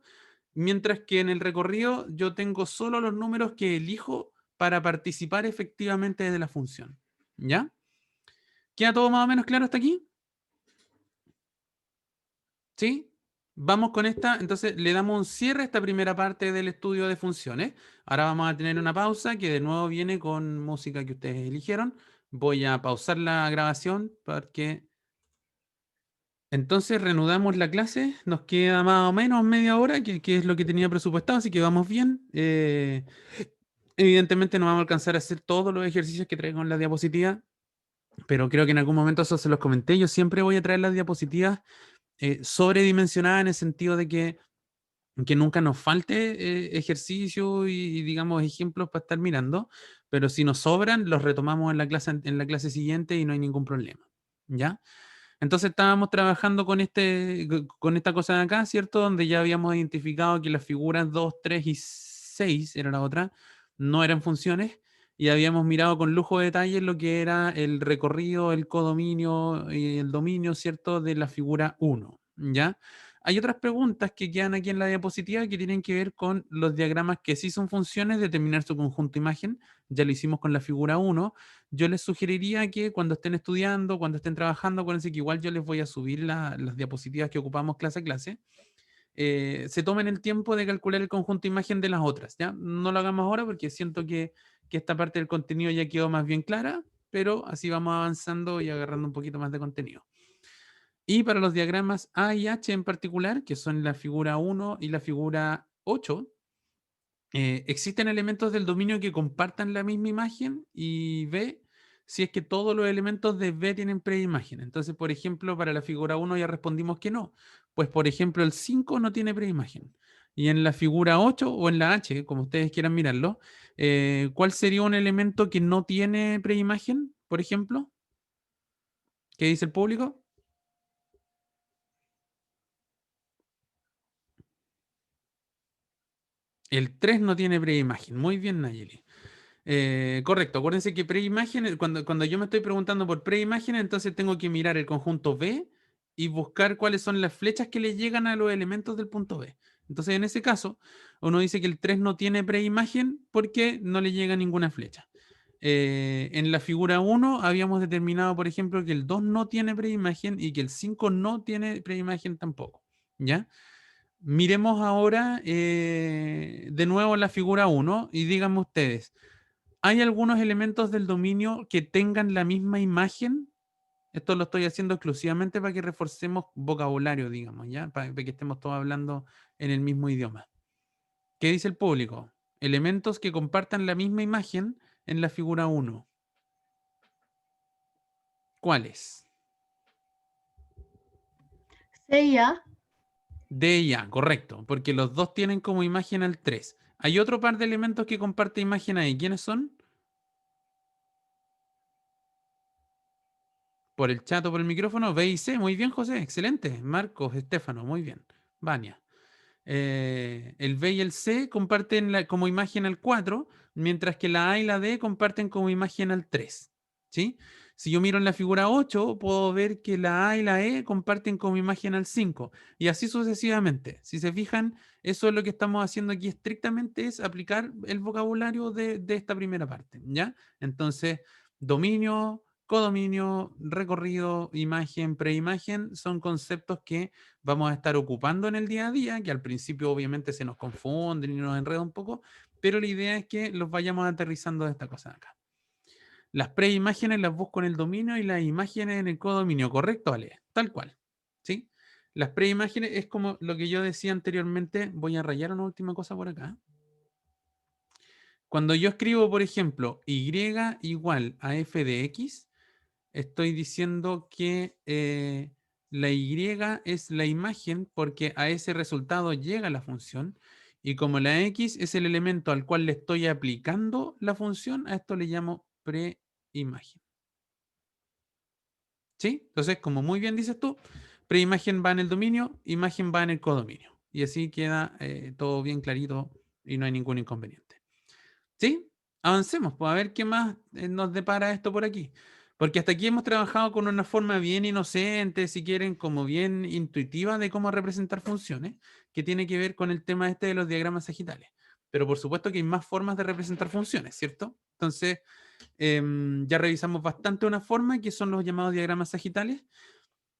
mientras que en el recorrido yo tengo solo los números que elijo para participar efectivamente de la función, ¿ya? ¿Queda todo más o menos claro hasta aquí? ¿Sí? Vamos con esta, entonces le damos un cierre a esta primera parte del estudio de funciones. Ahora vamos a tener una pausa que de nuevo viene con música que ustedes eligieron. Voy a pausar la grabación porque entonces reanudamos la clase. Nos queda más o menos media hora, que es lo que tenía presupuestado, así que vamos bien. Evidentemente no vamos a alcanzar a hacer todos los ejercicios que traigo en la diapositiva, pero creo que en algún momento eso se los comenté. Yo siempre voy a traer las diapositivas sobredimensionada en el sentido de que que nunca nos falte ejercicio y, digamos, ejemplos para estar mirando, pero si nos sobran, los retomamos en la clase siguiente y no hay ningún problema, ¿ya? Entonces estábamos trabajando con esta cosa de acá, ¿cierto? Donde ya habíamos identificado que las figuras 2, 3 y 6, era la otra, no eran funciones, y habíamos mirado con lujo de detalle lo que era el recorrido, el codominio y el dominio, ¿cierto? De la figura 1, ¿ya? Hay otras preguntas que quedan aquí en la diapositiva que tienen que ver con los diagramas que sí son funciones, determinar su conjunto imagen, ya lo hicimos con la figura 1. Yo les sugeriría que cuando estén estudiando, cuando estén trabajando, acuérdense que igual yo les voy a subir las diapositivas que ocupamos clase a clase, se tomen el tiempo de calcular el conjunto imagen de las otras, ¿ya? No lo hagamos ahora porque siento que esta parte del contenido ya quedó más bien clara, pero así vamos avanzando y agarrando un poquito más de contenido. Y para los diagramas A y H en particular, que son la figura 1 y la figura 8, existen elementos del dominio que compartan la misma imagen, y B, si es que todos los elementos de B tienen preimagen. Entonces, por ejemplo, para la figura 1 ya respondimos que no. Pues, por ejemplo, el 5 no tiene preimagen. Y en la figura 8 o en la H, como ustedes quieran mirarlo, ¿cuál sería un elemento que no tiene preimagen, por ejemplo? ¿Qué dice el público? El 3 no tiene preimagen. Muy bien, Nayeli. Correcto, acuérdense que preimagen, cuando yo me estoy preguntando por preimagen, entonces tengo que mirar el conjunto B y buscar cuáles son las flechas que le llegan a los elementos del punto B. Entonces, en ese caso, uno dice que el 3 no tiene preimagen porque no le llega ninguna flecha. En la figura 1 habíamos determinado, por ejemplo, que el 2 no tiene preimagen y que el 5 no tiene preimagen tampoco. ¿Ya? Miremos ahora de nuevo la figura 1 y díganme ustedes, ¿hay algunos elementos del dominio que tengan la misma imagen? Esto lo estoy haciendo exclusivamente para que reforcemos vocabulario, digamos, ¿ya? Para que estemos todos hablando en el mismo idioma. ¿Qué dice el público? Elementos que compartan la misma imagen en la figura 1. ¿Cuáles? C y A. D y A, correcto, porque los dos tienen como imagen al 3. Hay otro par de elementos que comparte imagen ahí. ¿Quiénes son? Por el chat o por el micrófono, B y C. Muy bien, José, excelente. Marcos, Estefano, muy bien. Vania. El B y el C comparten como imagen al 4, mientras que la A y la D comparten como imagen al 3. ¿Sí? Si yo miro en la figura 8, puedo ver que la A y la E comparten como imagen al 5, y así sucesivamente. Si se fijan, eso es lo que estamos haciendo aquí estrictamente, es aplicar el vocabulario de esta primera parte, ¿ya? Entonces, dominio, codominio, recorrido, imagen, preimagen, son conceptos que vamos a estar ocupando en el día a día, que al principio obviamente se nos confunden y nos enreda un poco, pero la idea es que los vayamos aterrizando de esta cosa de acá. Las preimágenes las busco en el dominio y las imágenes en el codominio, ¿correcto, Ale? Tal cual, ¿sí? Las preimágenes es como lo que yo decía anteriormente. Voy a rayar una última cosa por acá. Cuando yo escribo, por ejemplo, y igual a f de x, estoy diciendo que la y es la imagen porque a ese resultado llega la función, y como la x es el elemento al cual le estoy aplicando la función, a esto le llamo preimagen. ¿Sí? Entonces, como muy bien dices tú, preimagen va en el dominio, imagen va en el codominio. Y así queda todo bien clarito y no hay ningún inconveniente. ¿Sí? Avancemos, pues a ver qué más nos depara esto por aquí. Porque hasta aquí hemos trabajado con una forma bien inocente, si quieren, como bien intuitiva de cómo representar funciones, que tiene que ver con el tema este de los diagramas sagitales. Pero por supuesto que hay más formas de representar funciones, ¿cierto? Entonces, ya revisamos bastante una forma que son los llamados diagramas sagitales.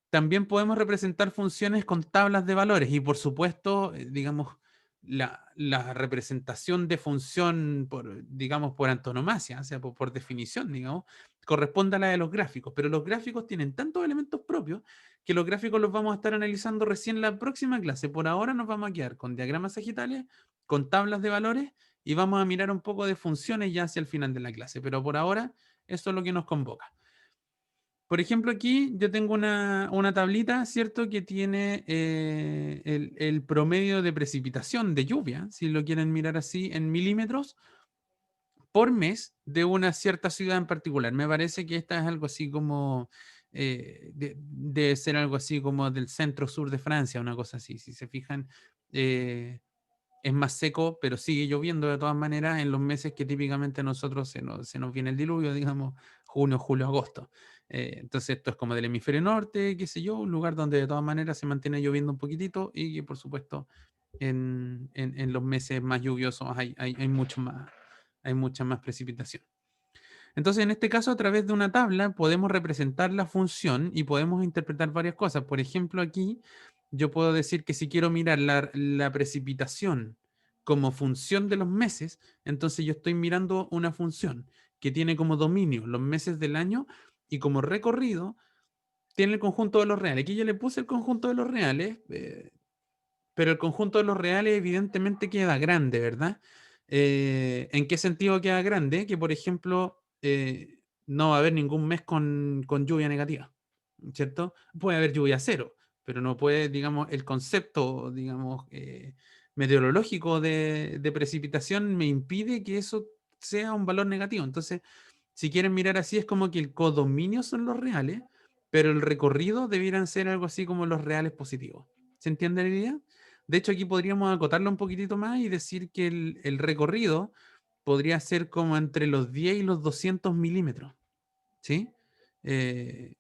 También podemos representar funciones con tablas de valores y por supuesto, digamos, la representación de función, digamos, por antonomasia, o sea, por definición, digamos, corresponde a la de los gráficos, pero los gráficos tienen tantos elementos propios que los gráficos los vamos a estar analizando recién en la próxima clase. Por ahora nos vamos a quedar con diagramas sagitales, con tablas de valores, y vamos a mirar un poco de funciones ya hacia el final de la clase, pero por ahora eso es lo que nos convoca. Por ejemplo, aquí yo tengo una tablita, ¿cierto? Que tiene el promedio de precipitación de lluvia, si lo quieren mirar así, en milímetros por mes de una cierta ciudad en particular. Me parece que esta es algo así como, debe ser algo así como del centro-sur de Francia, una cosa así. Si se fijan, es más seco, pero sigue lloviendo de todas maneras en los meses que típicamente a nosotros se nos viene el diluvio, digamos, junio, julio, agosto. Entonces esto es como del hemisferio norte, qué sé yo, un lugar donde de todas maneras se mantiene lloviendo un poquitito y que por supuesto en los meses más lluviosos hay mucha más precipitación. Entonces, en este caso, a través de una tabla podemos representar la función y podemos interpretar varias cosas. Por ejemplo, aquí yo puedo decir que si quiero mirar la precipitación como función de los meses, entonces yo estoy mirando una función que tiene como dominio los meses del año y como recorrido tiene el conjunto de los reales. Aquí yo le puse el conjunto de los reales, pero el conjunto de los reales evidentemente queda grande, ¿verdad? ¿En qué sentido queda grande? Que, por ejemplo, no va a haber ningún mes con lluvia negativa, ¿cierto? Puede haber lluvia cero, pero no puede, digamos, el concepto, digamos, meteorológico de precipitación me impide que eso sea un valor negativo. Entonces, si quieren mirar así, es como que el codominio son los reales, pero el recorrido debieran ser algo así como los reales positivos. ¿Se entiende la idea? De hecho, aquí podríamos acotarlo un poquitito más y decir que el recorrido podría ser como entre los 10 y los 200 milímetros, ¿sí?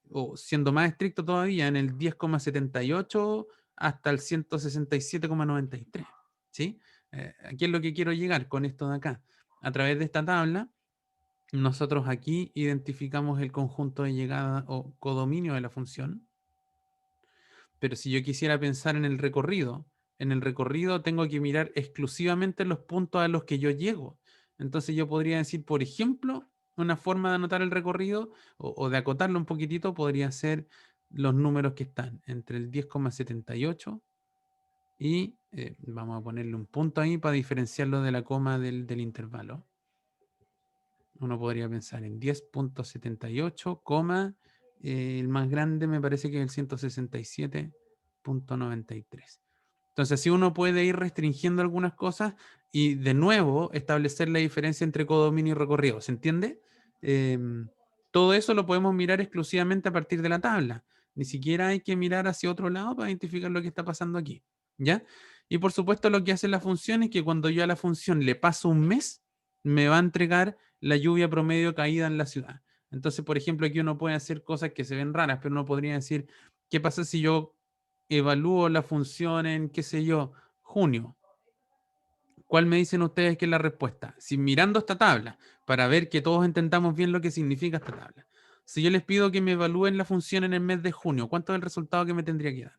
O siendo más estricto todavía, en el 10,78 hasta el 167,93, ¿sí? Aquí es lo que quiero llegar con esto de acá. A través de esta tabla, nosotros aquí identificamos el conjunto de llegada o codominio de la función. Pero si yo quisiera pensar en el recorrido tengo que mirar exclusivamente los puntos a los que yo llego. Entonces yo podría decir, por ejemplo, una forma de anotar el recorrido o de acotarlo un poquitito podría ser los números que están entre el 10,78 y vamos a ponerle un punto ahí para diferenciarlo de la coma del intervalo. Uno podría pensar en 10,78, el más grande me parece que es el 167,93. Entonces, así uno puede ir restringiendo algunas cosas y de nuevo establecer la diferencia entre codominio y recorrido. ¿Se entiende? Todo eso lo podemos mirar exclusivamente a partir de la tabla. Ni siquiera hay que mirar hacia otro lado para identificar lo que está pasando aquí. ¿Ya? Y por supuesto lo que hace la función es que cuando yo a la función le paso un mes, me va a entregar la lluvia promedio caída en la ciudad. Entonces, por ejemplo, aquí uno puede hacer cosas que se ven raras, pero uno podría decir, ¿qué pasa si yo evalúo la función en, qué sé yo, junio? ¿Cuál me dicen ustedes que es la respuesta? Si mirando esta tabla, para ver que todos entendamos bien lo que significa esta tabla. Si yo les pido que me evalúen la función en el mes de junio, ¿cuánto es el resultado que me tendría que dar?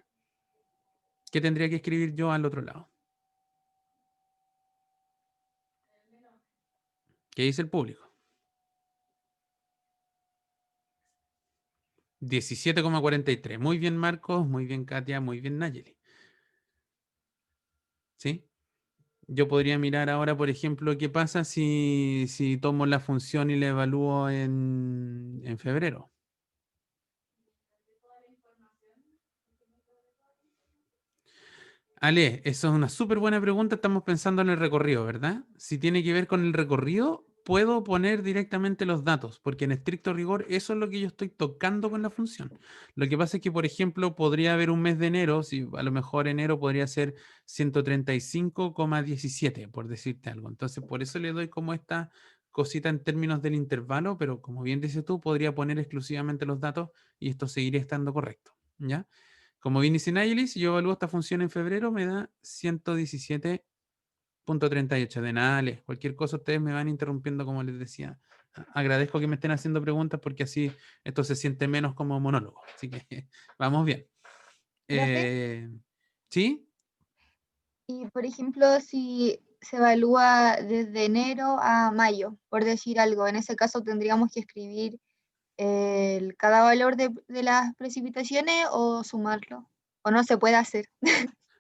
¿Qué tendría que escribir yo al otro lado? ¿Qué dice el público? 17,43. Muy bien, Marcos. Muy bien, Katia. Muy bien, Nayeli. ¿Sí? Yo podría mirar ahora, por ejemplo, qué pasa si tomo la función y la evalúo en febrero. Ale, eso es una súper buena pregunta. Estamos pensando en el recorrido, ¿verdad? Si tiene que ver con el recorrido, puedo poner directamente los datos, porque en estricto rigor eso es lo que yo estoy tocando con la función. Lo que pasa es que, por ejemplo, podría haber un mes de enero, si a lo mejor enero podría ser 135,17, por decirte algo. Entonces, por eso le doy como esta cosita en términos del intervalo, pero como bien dices tú, podría poner exclusivamente los datos y esto seguiría estando correcto, ¿ya? Como bien dice Nayeli, si yo evalúo esta función en febrero, me da 117,38. De nada, Ale. Cualquier cosa, ustedes me van interrumpiendo, como les decía. Agradezco que me estén haciendo preguntas porque así esto se siente menos como monólogo. Así que vamos bien. Profe, ¿Sí? y por ejemplo, si se evalúa desde enero a mayo, por decir algo, en ese caso tendríamos que escribir cada valor de las precipitaciones o sumarlo, o no se puede hacer.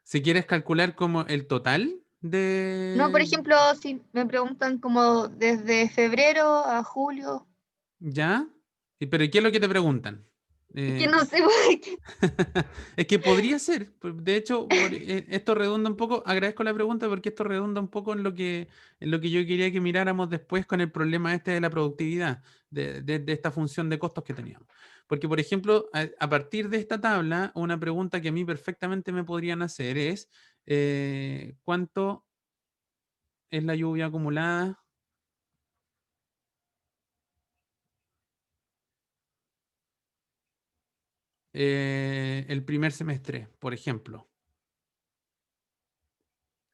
Si quieres calcular como el total No, por de... ejemplo, si me preguntan como desde febrero a julio, ¿Ya? ¿Pero qué es lo que te preguntan? Es que no sé por qué. Es que podría ser. De hecho, esto redunda un poco, agradezco la pregunta porque esto redunda un poco en lo que yo quería que miráramos después con el problema este de la productividad, de esta función de costos que teníamos. Porque, por ejemplo, a partir de esta tabla, una pregunta que a mí perfectamente me podrían hacer es, ¿cuánto es la lluvia acumulada? El primer semestre, por ejemplo.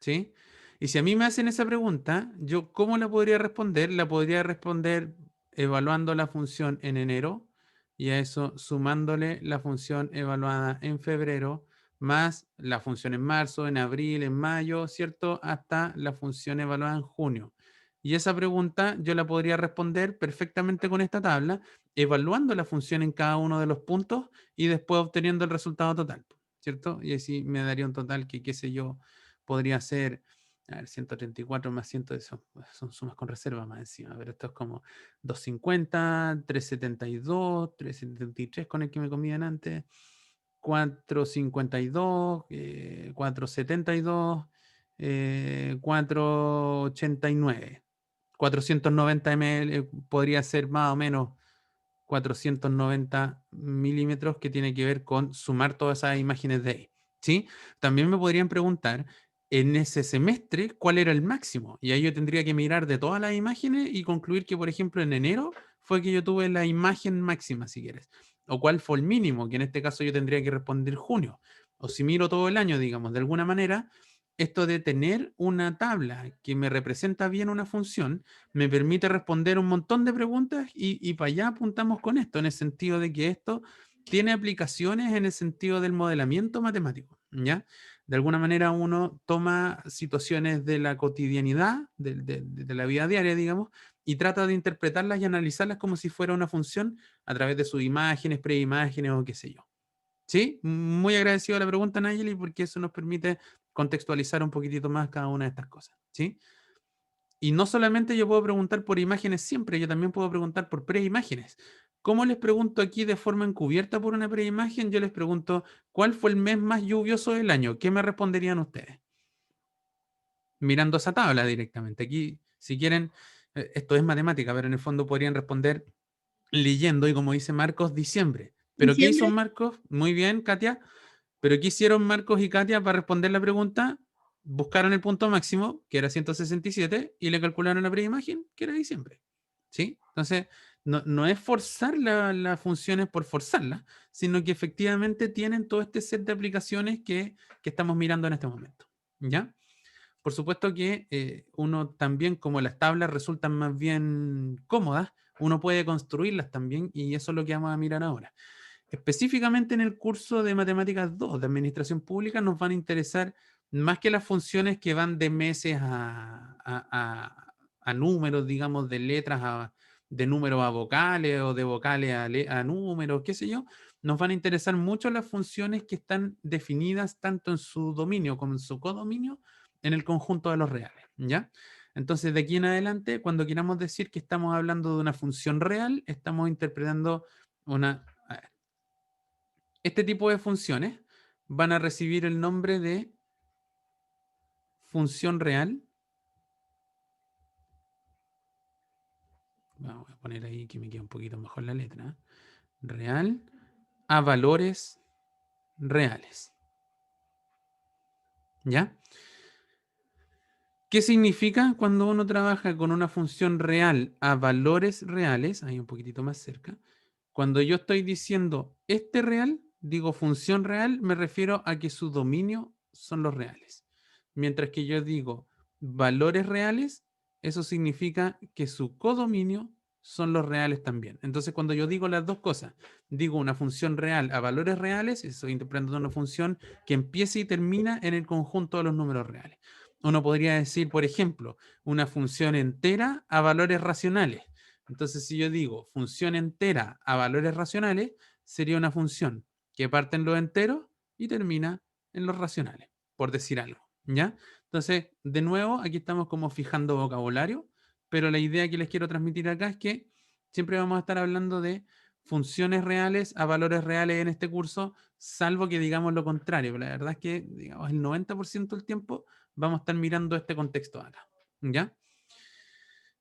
¿Sí? Y si a mí me hacen esa pregunta, ¿yo cómo la podría responder? La podría responder evaluando la función en enero y a eso sumándole la función evaluada en febrero, más la función en marzo, en abril, en mayo, ¿cierto? Hasta la función evaluada en junio. Y esa pregunta yo la podría responder perfectamente con esta tabla, evaluando la función en cada uno de los puntos y después obteniendo el resultado total, ¿cierto? Y así me daría un total que, qué sé yo, podría ser, a ver, 134 más 100, son sumas con reserva más encima, pero esto es como 250, 372, 373 con el que me comían antes, 452, 472, 489. 490 ml podría ser más o menos 490 milímetros, que tiene que ver con sumar todas esas imágenes de ahí. ¿Sí? También me podrían preguntar en ese semestre cuál era el máximo. Y ahí yo tendría que mirar de todas las imágenes y concluir que, por ejemplo, en enero fue que yo tuve la imagen máxima, si quieres. O cuál fue el mínimo, que en este caso yo tendría que responder junio. O si miro todo el año, digamos, de alguna manera, esto de tener una tabla que me representa bien una función me permite responder un montón de preguntas y para allá apuntamos con esto, en el sentido de que esto tiene aplicaciones en el sentido del modelamiento matemático, ¿ya? De alguna manera uno toma situaciones de la cotidianidad, de la vida diaria, digamos, y trata de interpretarlas y analizarlas como si fuera una función a través de sus imágenes, preimágenes o qué sé yo. ¿Sí? Muy agradecido a la pregunta, Nayeli, porque eso nos permite contextualizar un poquitito más cada una de estas cosas, ¿sí? Y no solamente yo puedo preguntar por imágenes siempre, yo también puedo preguntar por preimágenes. ¿Cómo les pregunto aquí de forma encubierta por una preimagen? Yo les pregunto, ¿cuál fue el mes más lluvioso del año? ¿Qué me responderían ustedes? Mirando esa tabla directamente. Aquí, si quieren, esto es matemática, pero en el fondo podrían responder leyendo, y como dice Marcos, diciembre. ¿Pero qué hizo Diciembre. Marcos? Muy bien, Katia. ¿Pero qué hicieron Marcos y Katia para responder la pregunta? Buscaron el punto máximo, que era 167, y le calcularon la preimagen, que era diciembre. ¿Sí? Entonces, no es forzar las funciones por forzarlas, sino que efectivamente tienen todo este set de aplicaciones que estamos mirando en este momento. ¿Ya? Por supuesto que uno también, como las tablas resultan más bien cómodas, uno puede construirlas también, y eso es lo que vamos a mirar ahora. Específicamente en el curso de Matemáticas 2 de Administración Pública nos van a interesar más que las funciones que van de meses a números, digamos, de letras de números a vocales o de vocales a números, qué sé yo. Nos van a interesar mucho las funciones que están definidas tanto en su dominio como en su codominio en el conjunto de los reales, ¿ya? Entonces, de aquí en adelante, cuando queramos decir que estamos hablando de una función real, estamos interpretando una... Este tipo de funciones van a recibir el nombre de función real. Vamos a poner ahí que me quede un poquito mejor la letra. Real a valores reales. ¿Ya? ¿Qué significa cuando uno trabaja con una función real a valores reales? Ahí un poquitito más cerca. Cuando yo estoy diciendo este real, digo función real, me refiero a que su dominio son los reales. Mientras que yo digo valores reales, eso significa que su codominio son los reales también. Entonces, cuando yo digo las dos cosas, digo una función real a valores reales, estoy interpretando una función que empieza y termina en el conjunto de los números reales. Uno podría decir, por ejemplo, una función entera a valores racionales. Entonces, si yo digo función entera a valores racionales, sería una función que parte en los enteros y termina en los racionales, por decir algo, ¿ya? Entonces, de nuevo, aquí estamos como fijando vocabulario, pero la idea que les quiero transmitir acá es que siempre vamos a estar hablando de funciones reales a valores reales en este curso, salvo que digamos lo contrario. Pero la verdad es que, digamos, el 90% del tiempo vamos a estar mirando este contexto acá. ¿Ya?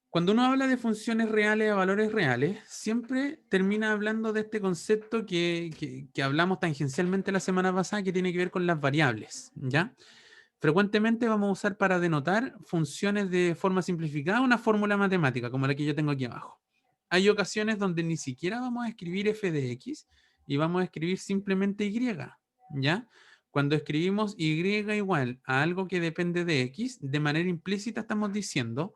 Cuando uno habla de funciones reales a valores reales, siempre termina hablando de este concepto que hablamos tangencialmente la semana pasada, que tiene que ver con las variables, ¿ya? Frecuentemente vamos a usar para denotar funciones de forma simplificada una fórmula matemática, como la que yo tengo aquí abajo. Hay ocasiones donde ni siquiera vamos a escribir f de x y vamos a escribir simplemente y, ¿ya? Cuando escribimos y igual a algo que depende de x, de manera implícita estamos diciendo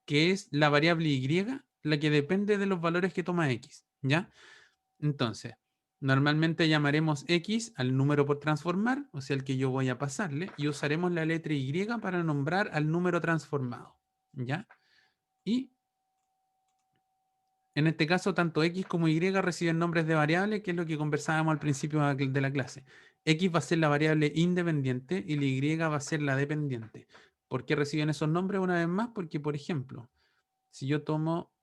que es la variable y la que depende de los valores que toma x, ¿ya? Entonces, normalmente llamaremos x al número por transformar, o sea, el que yo voy a pasarle, y usaremos la letra y para nombrar al número transformado, ¿ya? Y en este caso, tanto x como y reciben nombres de variables, que es lo que conversábamos al principio de la clase. X va a ser la variable independiente y la y va a ser la dependiente. ¿Por qué reciben esos nombres una vez más? Porque, por ejemplo, si yo tomo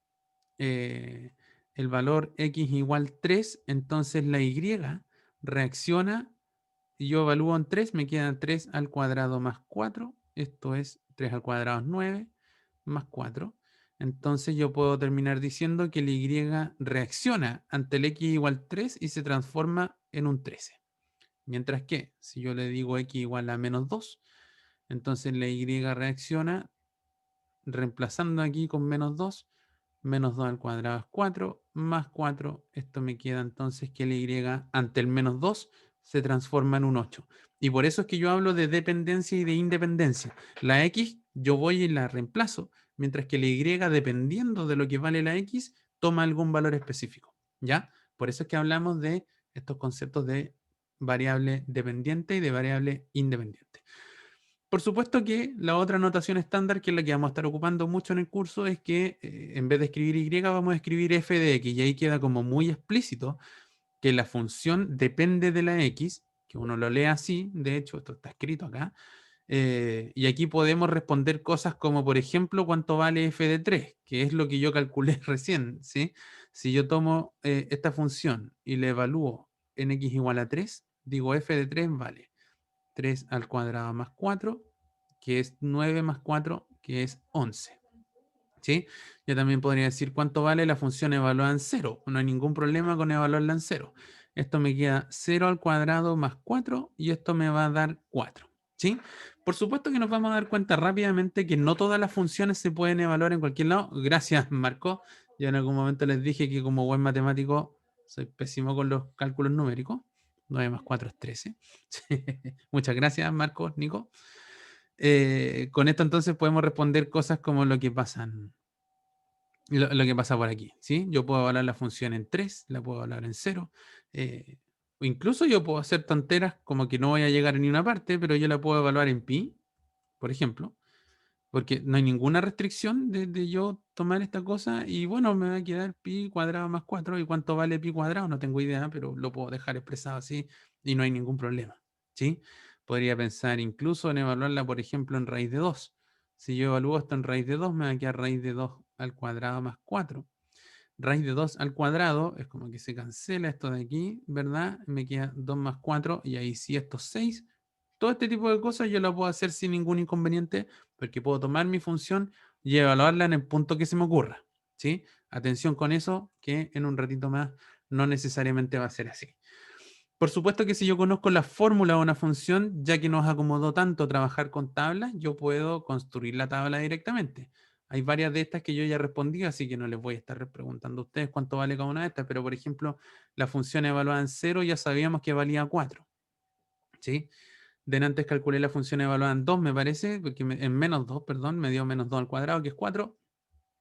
el valor x igual 3, entonces la y reacciona y yo evalúo en 3, me queda 3 al cuadrado más 4, esto es 3 al cuadrado es 9, más 4. Entonces yo puedo terminar diciendo que la y reacciona ante el x igual 3 y se transforma en un 13. Mientras que si yo le digo x igual a menos 2, entonces la y reacciona reemplazando aquí con menos 2, menos 2 al cuadrado es 4, más 4, esto me queda entonces que la y ante el menos 2 se transforma en un 8. Y por eso es que yo hablo de dependencia y de independencia. La x yo voy y la reemplazo, mientras que la y, dependiendo de lo que vale la x, toma algún valor específico, ¿ya? Por eso es que hablamos de estos conceptos de variable dependiente y de variable independiente. Por supuesto que la otra notación estándar, que es la que vamos a estar ocupando mucho en el curso, es que en vez de escribir y, vamos a escribir f de x, y ahí queda como muy explícito que la función depende de la x, que uno lo lee así, de hecho esto está escrito acá, y aquí podemos responder cosas como, por ejemplo, cuánto vale f de 3, que es lo que yo calculé recién, ¿sí? Si yo tomo esta función y le evalúo en x igual a 3, digo f de 3 vale 3 al cuadrado más 4, que es 9 más 4, que es 11. ¿Sí? Yo también podría decir cuánto vale la función evaluada en 0. No hay ningún problema con evaluarla en 0. Esto me queda 0 al cuadrado más 4 y esto me va a dar 4. ¿Sí? Por supuesto que nos vamos a dar cuenta rápidamente que no todas las funciones se pueden evaluar en cualquier lado. Gracias, Marco. Yo en algún momento les dije que como buen matemático soy pésimo con los cálculos numéricos. 9 más 4 es 13. Muchas gracias, Marco, Nico. Con esto entonces podemos responder cosas como lo que pasan, lo que pasa por aquí, ¿sí? Yo puedo evaluar la función en 3, la puedo evaluar en 0. O incluso yo puedo hacer tonteras como que no voy a llegar a ninguna parte, pero yo la puedo evaluar en pi, por ejemplo, porque no hay ninguna restricción de yo tomar esta cosa y bueno, me va a quedar pi cuadrado más 4. ¿Y cuánto vale pi cuadrado? No tengo idea, pero lo puedo dejar expresado así y no hay ningún problema, ¿sí? Podría pensar incluso en evaluarla, por ejemplo, en raíz de 2. Si yo evalúo esto en raíz de 2, me va a quedar raíz de 2 al cuadrado más 4. Raíz de 2 al cuadrado es como que se cancela esto de aquí, ¿verdad? Me queda 2 más 4 y ahí sí esto es 6. Todo este tipo de cosas yo lo puedo hacer sin ningún inconveniente porque puedo tomar mi función y evaluarla en el punto que se me ocurra, ¿sí? Atención con eso, que en un ratito más no necesariamente va a ser así. Por supuesto que si yo conozco la fórmula de una función, ya que nos acomodó tanto trabajar con tablas, yo puedo construir la tabla directamente. Hay varias de estas que yo ya respondí, así que no les voy a estar preguntando a ustedes cuánto vale cada una de estas, pero por ejemplo, la función evaluada en 0 ya sabíamos que valía 4, ¿sí? De antes calculé la función evaluada en 2, me parece, porque en menos 2, perdón, me dio menos 2 al cuadrado, que es 4,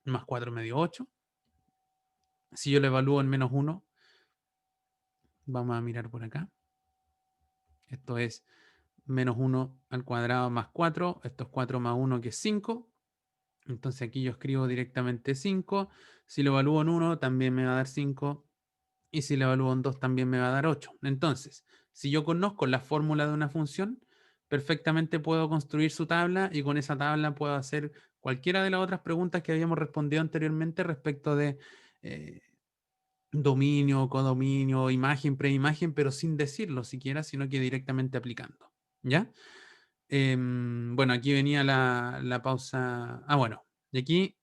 más 4 me dio 8. Si yo lo evalúo en menos 1, vamos a mirar por acá. Esto es menos 1 al cuadrado más 4. Esto es 4 más 1, que es 5. Entonces aquí yo escribo directamente 5. Si lo evalúo en 1, también me va a dar 5. Y si lo evalúo en 2, también me va a dar 8. Entonces, si yo conozco la fórmula de una función, perfectamente puedo construir su tabla y con esa tabla puedo hacer cualquiera de las otras preguntas que habíamos respondido anteriormente respecto de dominio, codominio, imagen, preimagen, pero sin decirlo siquiera, sino que directamente aplicando. ¿Ya? Bueno, aquí venía la pausa. Ah, bueno, y aquí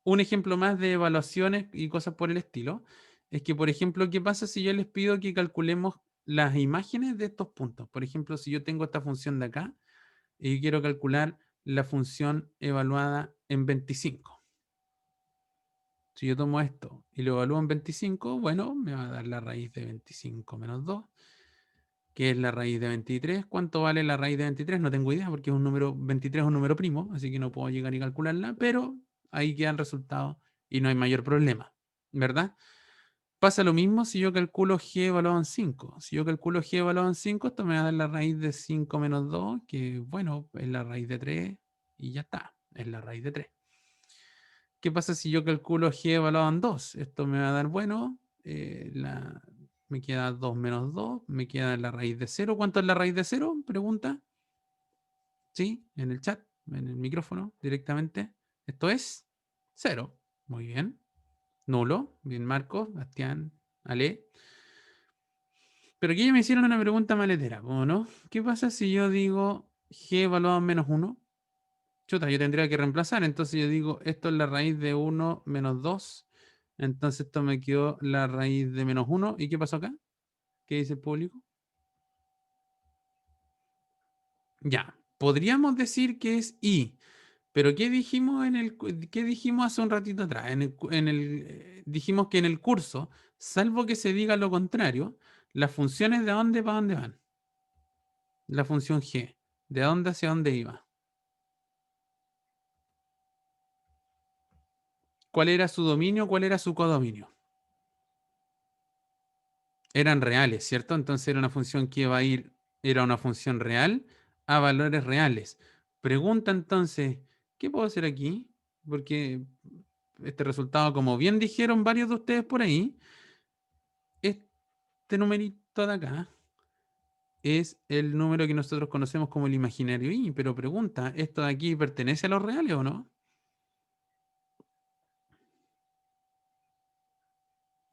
un ejemplo más de evaluaciones y cosas por el estilo. Es que, por ejemplo, ¿qué pasa si yo les pido que calculemos las imágenes de estos puntos? Por ejemplo, si yo tengo esta función de acá y yo quiero calcular la función evaluada en 25. Si yo tomo esto y lo evalúo en 25, bueno, me va a dar la raíz de 25 menos 2, que es la raíz de 23. ¿Cuánto vale la raíz de 23? No tengo idea porque es un número, 23 es un número primo, así que no puedo llegar y calcularla, pero ahí queda el resultado y no hay mayor problema, ¿verdad? Pasa lo mismo si yo calculo g evaluado en 5. Si yo calculo g evaluado en 5, esto me va a dar la raíz de 5 menos 2, que bueno, es la raíz de 3 y ya está, es la raíz de 3. ¿Qué pasa si yo calculo g evaluado en 2? Esto me va a dar, bueno, me queda 2 menos 2, me queda la raíz de 0. ¿Cuánto es la raíz de 0? Pregunta. ¿Sí? En el chat, en el micrófono, directamente. Esto es 0. Muy bien. Nulo. Bien, Marcos, Bastián, Ale. Pero aquí ya me hicieron una pregunta maletera, ¿cómo no? ¿Qué pasa si yo digo g evaluado en menos 1? Chuta, yo tendría que reemplazar. Entonces yo digo, esto es la raíz de 1 menos 2. Entonces esto me quedó la raíz de menos 1. ¿Y qué pasó acá? ¿Qué dice el público? Ya, podríamos decir que es i. Pero ¿qué dijimos qué dijimos hace un ratito atrás? Dijimos que en el curso, salvo que se diga lo contrario, las funciones de dónde para dónde van. La función g, ¿de dónde hacia dónde iba? ¿Cuál era su dominio? ¿Cuál era su codominio? Eran reales, ¿cierto? Entonces era una función que iba a ir, era una función real a valores reales. Pregunta entonces, ¿qué puedo hacer aquí? Porque este resultado, como bien dijeron varios de ustedes por ahí, este numerito de acá es el número que nosotros conocemos como el imaginario y, pero pregunta, ¿esto de aquí pertenece a los reales o no?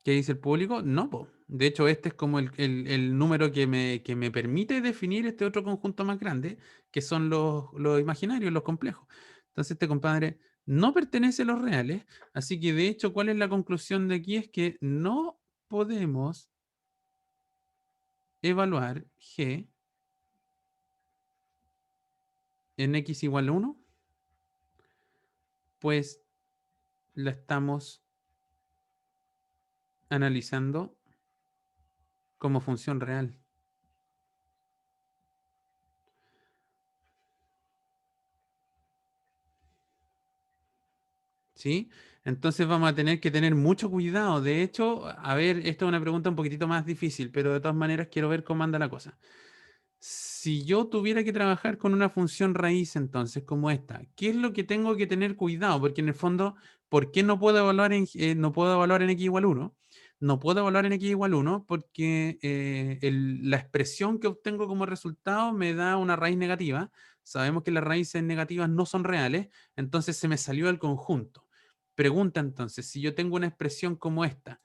¿Qué dice el público? No, po. De hecho, este es como el número que me permite definir este otro conjunto más grande, que son los imaginarios, los complejos. Entonces, este compadre no pertenece a los reales, así que de hecho, ¿cuál es la conclusión de aquí? Es que no podemos evaluar g en x igual a 1, pues la estamos analizando como función real. ¿Sí? Entonces vamos a tener que tener mucho cuidado. De hecho, a ver, esto es una pregunta un poquitito más difícil, pero de todas maneras quiero ver cómo anda la cosa. Si yo tuviera que trabajar con una función raíz, entonces, como esta, ¿qué es lo que tengo que tener cuidado? Porque en el fondo, ¿por qué no puedo evaluar no puedo evaluar en x igual 1? No puedo evaluar en x igual 1 porque la expresión que obtengo como resultado me da una raíz negativa. Sabemos que las raíces negativas no son reales, entonces se me salió el conjunto. Pregunta entonces, si yo tengo una expresión como esta,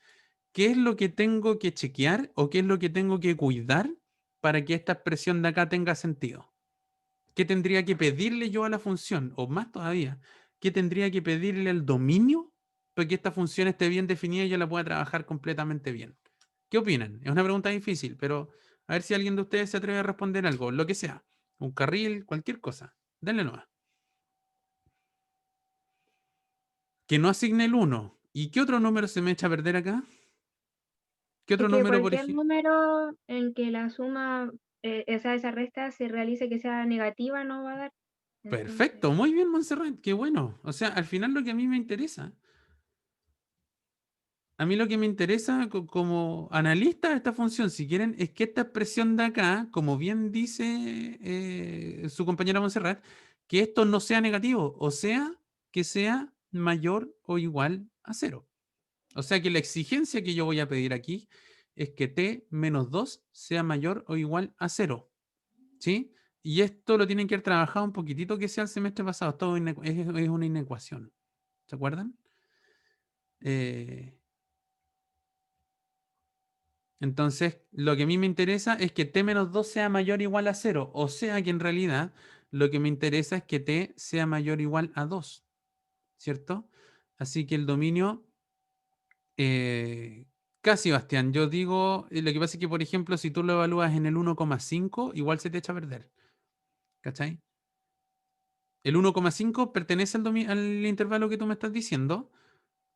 ¿qué es lo que tengo que chequear o qué es lo que tengo que cuidar para que esta expresión de acá tenga sentido? ¿Qué tendría que pedirle yo a la función? O más todavía, ¿qué tendría que pedirle al dominio para que esta función esté bien definida y yo la pueda trabajar completamente bien? ¿Qué opinan? Es una pregunta difícil, pero a ver si alguien de ustedes se atreve a responder algo, lo que sea. Un carril, cualquier cosa. Denle nomás. Que no asigne el 1. ¿Y qué otro número se me echa a perder acá? ¿Qué otro Es que número, por cualquier ejemplo? número en que la suma, esa resta se realice que sea negativa no va a dar. Perfecto, Entonces, muy bien, Montserrat, qué bueno. O sea, al final lo que a mí me interesa, a mí lo que me interesa como analista de esta función, si quieren, es que esta expresión de acá, como bien dice su compañera Montserrat, que esto no sea negativo, o sea, que sea mayor o igual a 0. O sea que la exigencia que yo voy a pedir aquí es que t menos 2 sea mayor o igual a 0. ¿Sí? Y esto lo tienen que haber trabajado un poquitito que sea el semestre pasado. Todo es una inecuación. ¿Se acuerdan? Eh, Entonces, lo que a mí me interesa es que t menos 2 sea mayor o igual a 0. O sea que en realidad lo que me interesa es que t sea mayor o igual a 2. ¿Cierto? Así que el dominio... casi, Bastián. Yo digo, lo que pasa es que, por ejemplo, si tú lo evalúas en el 1,5, igual se te echa a perder. ¿Cachai? El 1,5 pertenece al intervalo que tú me estás diciendo,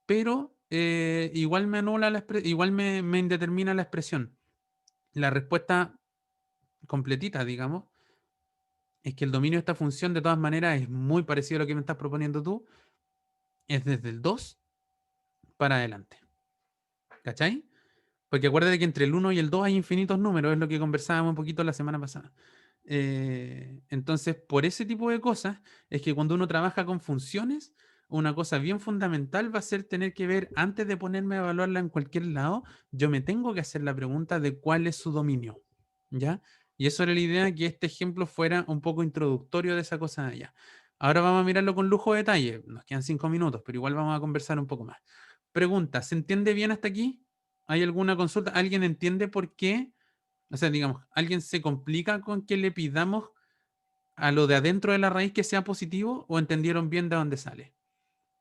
pero igual me anula igual me indetermina la expresión. La respuesta completita, digamos, es que el dominio de esta función de todas maneras es muy parecido a lo que me estás proponiendo tú. Es desde el 2 para adelante. ¿Cachai? Porque acuérdate que entre el 1 y el 2 hay infinitos números, es lo que conversábamos un poquito la semana pasada. Entonces, por ese tipo de cosas, es que cuando uno trabaja con funciones, una cosa bien fundamental va a ser tener que ver, antes de ponerme a evaluarla en cualquier lado, yo me tengo que hacer la pregunta de cuál es su dominio. ¿Ya? Y eso era la idea, que este ejemplo fuera un poco introductorio de esa cosa de allá. Ahora vamos a mirarlo con lujo de detalle. Nos quedan 5 minutos, pero igual vamos a conversar un poco más. Pregunta, ¿se entiende bien hasta aquí? ¿Hay alguna consulta? ¿Alguien entiende por qué? O sea, digamos, ¿alguien se complica con que le pidamos a lo de adentro de la raíz que sea positivo o entendieron bien de dónde sale?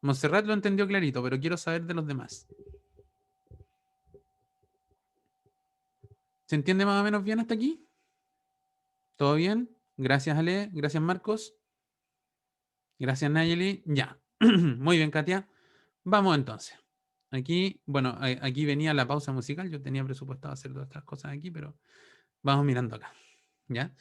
Montserrat lo entendió clarito, pero quiero saber de los demás. ¿Se entiende más o menos bien hasta aquí? ¿Todo bien? Gracias, Ale. Gracias, Marcos. Gracias, Nayeli. Ya. Muy bien, Katia. Vamos entonces. Aquí, bueno, aquí venía la pausa musical. Yo tenía presupuestado hacer todas estas cosas aquí, pero vamos mirando acá. ¿Ya?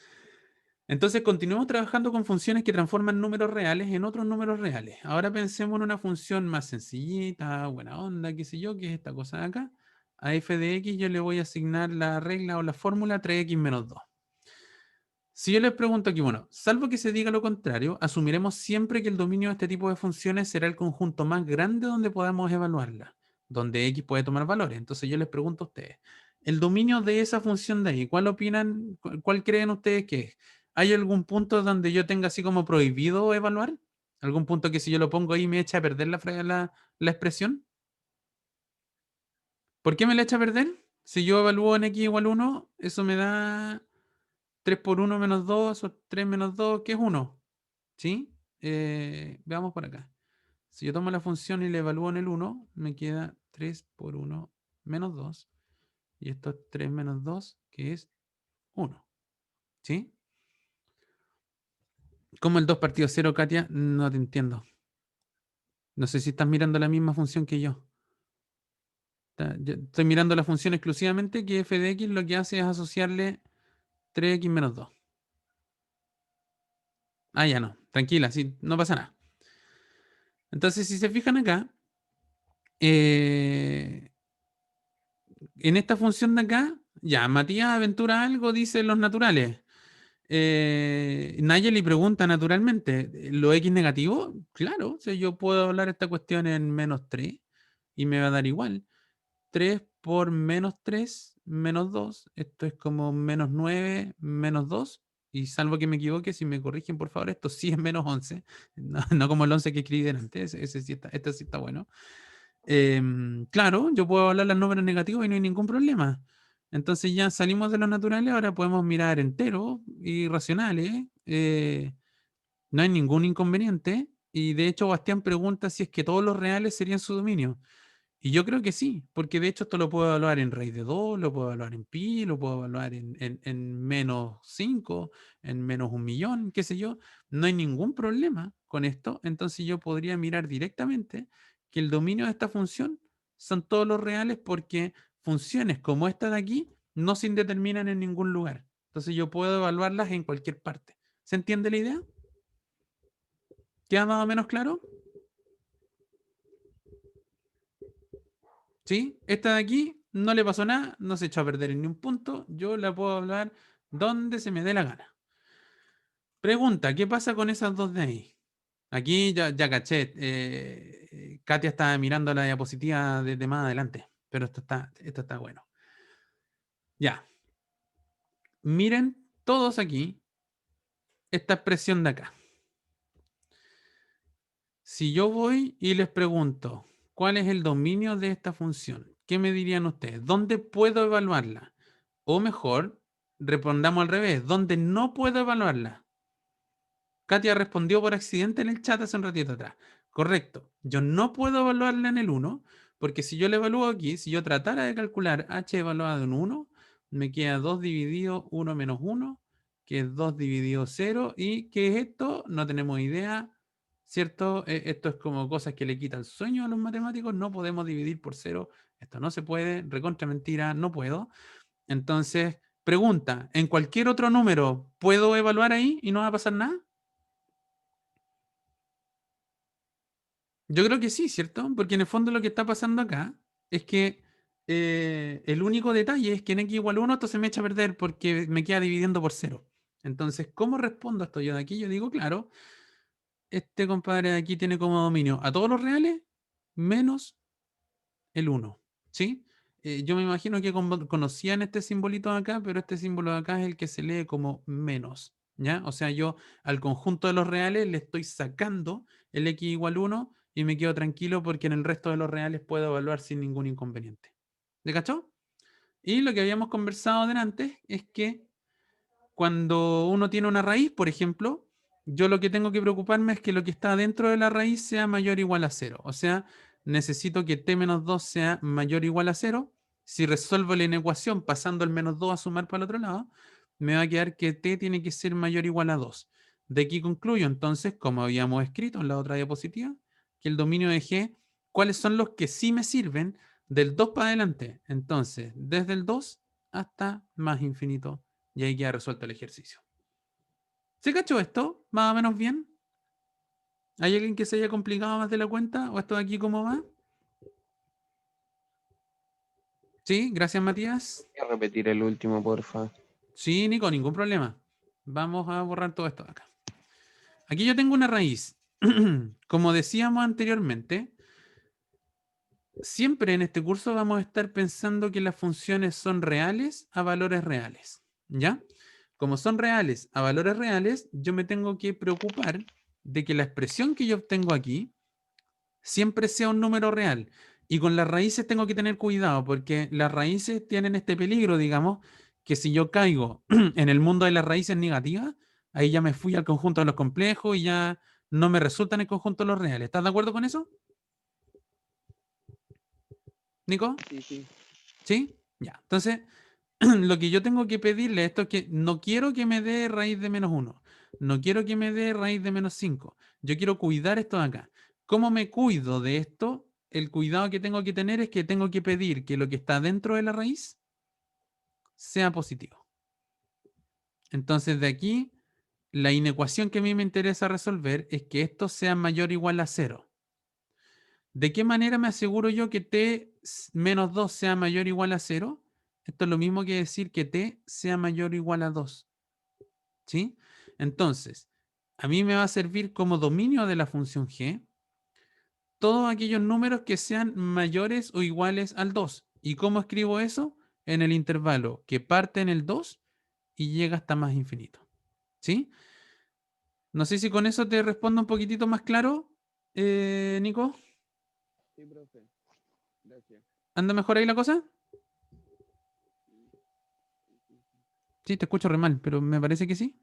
Entonces continuemos trabajando con funciones que transforman números reales en otros números reales. Ahora pensemos en una función más sencillita, buena onda, qué sé yo, que es esta cosa de acá. A f de x yo le voy a asignar la regla o la fórmula 3x menos 2. Si yo les pregunto aquí, bueno, salvo que se diga lo contrario, asumiremos siempre que el dominio de este tipo de funciones será el conjunto más grande donde podamos evaluarla, donde x puede tomar valores. Entonces yo les pregunto a ustedes, el dominio de esa función de ahí, ¿cuál opinan, cuál creen ustedes que es? ¿Hay algún punto donde yo tenga así como prohibido evaluar? ¿Algún punto que si yo lo pongo ahí me echa a perder la expresión? ¿Por qué me la echa a perder? Si yo evalúo en x igual 1, eso me da 3 por 1 menos 2, o 3 menos 2, que es 1. ¿Sí? Veamos por acá. Si yo tomo la función y la evalúo en el 1, me queda 3 por 1 menos 2. Y esto es 3 menos 2, que es 1. ¿Sí? ¿Cómo el 2 partido 0, Katia? No te entiendo. No sé si estás mirando la misma función que yo. Yo estoy mirando la función exclusivamente que f de x lo que hace es asociarle 3x menos 2. Ah, ya no. Tranquila, sí, no pasa nada. Entonces, si se fijan acá, en esta función de acá, ya, Matías aventura algo, dice los naturales. Nayeli pregunta naturalmente, ¿lo x negativo? Claro, o sea, yo puedo hablar esta cuestión en menos 3 y me va a dar igual. 3 por menos 3 menos 2, esto es como menos 9 menos 2, y salvo que me equivoque, si me corrigen por favor, esto sí es menos 11, no como el 11 que escribí delante, ese sí está, este sí está bueno. Claro, yo puedo hablar los números negativos y no hay ningún problema. Entonces ya salimos de los naturales, ahora podemos mirar enteros y racionales. No hay ningún inconveniente. Y de hecho, Bastián pregunta si es que todos los reales serían su dominio. Y yo creo que sí, porque de hecho esto lo puedo evaluar en raíz de 2, lo puedo evaluar en pi, lo puedo evaluar en menos 5, en menos 1.000.000, qué sé yo. No hay ningún problema con esto. Entonces yo podría mirar directamente que el dominio de esta función son todos los reales, porque funciones como esta de aquí no se indeterminan en ningún lugar. Entonces yo puedo evaluarlas en cualquier parte. ¿Se entiende la idea? ¿Queda más o menos claro? ¿Sí? Esta de aquí no le pasó nada, no se echó a perder en ni un punto. Yo la puedo hablar donde se me dé la gana. Pregunta, ¿qué pasa con esas dos de ahí? Aquí ya caché. Katia está mirando la diapositiva desde más adelante, pero esto está bueno. Ya. Miren todos aquí esta expresión de acá. Si yo voy y les pregunto, ¿cuál es el dominio de esta función? ¿Qué me dirían ustedes? ¿Dónde puedo evaluarla? O mejor, respondamos al revés. ¿Dónde no puedo evaluarla? Katia respondió por accidente en el chat hace un ratito atrás. Correcto. Yo no puedo evaluarla en el 1, porque si yo la evalúo aquí, si yo tratara de calcular h evaluado en 1, me queda 2 dividido 1 menos 1, que es 2 dividido 0. ¿Y qué es esto? No tenemos idea, ¿cierto? Esto es como cosas que le quitan sueño a los matemáticos. No podemos dividir por 0. Esto no se puede. Recontra mentira, no puedo. Entonces, pregunta, ¿en cualquier otro número puedo evaluar ahí y no va a pasar nada? Yo creo que sí, ¿cierto? Porque en el fondo lo que está pasando acá es que el único detalle es que en x igual 1 esto se me echa a perder porque me queda dividiendo por 0. Entonces, ¿cómo respondo a esto yo de aquí? Yo digo, claro, este compadre de aquí tiene como dominio a todos los reales menos el 1, ¿sí? Yo me imagino que conocían este simbolito de acá, pero este símbolo de acá es el que se lee como menos, ¿ya? O sea, yo al conjunto de los reales le estoy sacando el x igual 1 y me quedo tranquilo porque en el resto de los reales puedo evaluar sin ningún inconveniente. ¿De cachó? Y lo que habíamos conversado delante es que cuando uno tiene una raíz, por ejemplo, yo lo que tengo que preocuparme es que lo que está dentro de la raíz sea mayor o igual a 0. O sea, necesito que t menos 2 sea mayor o igual a 0. Si resuelvo la inecuación pasando el menos 2 a sumar para el otro lado, me va a quedar que t tiene que ser mayor o igual a 2. De aquí concluyo entonces, como habíamos escrito en la otra diapositiva, que el dominio de G, ¿cuáles son los que sí me sirven del 2 para adelante? Entonces, desde el 2 hasta más infinito. Y ahí queda resuelto el ejercicio. ¿Se cachó esto? ¿Más o menos bien? ¿Hay alguien que se haya complicado más de la cuenta? ¿O esto de aquí cómo va? Sí, gracias Matías. Voy a repetir el último, porfa. Sí, Nico, ningún problema. Vamos a borrar todo esto de acá. Aquí yo tengo una raíz. Como decíamos anteriormente, siempre en este curso vamos a estar pensando que las funciones son reales a valores reales. ¿Ya? Como son reales a valores reales, yo me tengo que preocupar de que la expresión que yo obtengo aquí siempre sea un número real. Y con las raíces tengo que tener cuidado porque las raíces tienen este peligro, digamos, que si yo caigo en el mundo de las raíces negativas, ahí ya me fui al conjunto de los complejos y ya no me resultan el conjunto de los reales. ¿Estás de acuerdo con eso? ¿Nico? Sí, sí. ¿Sí? Ya. Entonces, lo que yo tengo que pedirle a esto es que no quiero que me dé raíz de menos 1. No quiero que me dé raíz de menos 5. Yo quiero cuidar esto de acá. ¿Cómo me cuido de esto? El cuidado que tengo que tener es que tengo que pedir que lo que está dentro de la raíz sea positivo. Entonces, de aquí, la inecuación que a mí me interesa resolver es que esto sea mayor o igual a 0. ¿De qué manera me aseguro yo que t menos 2 sea mayor o igual a 0? Esto es lo mismo que decir que t sea mayor o igual a 2. ¿Sí? Entonces, a mí me va a servir como dominio de la función g todos aquellos números que sean mayores o iguales al 2. ¿Y cómo escribo eso? En el intervalo que parte en el 2 y llega hasta más infinito. ¿Sí? No sé si con eso te respondo un poquitito más claro, Nico. Sí, profe. Gracias. ¿Anda mejor ahí la cosa? Sí, te escucho re mal, pero me parece que sí.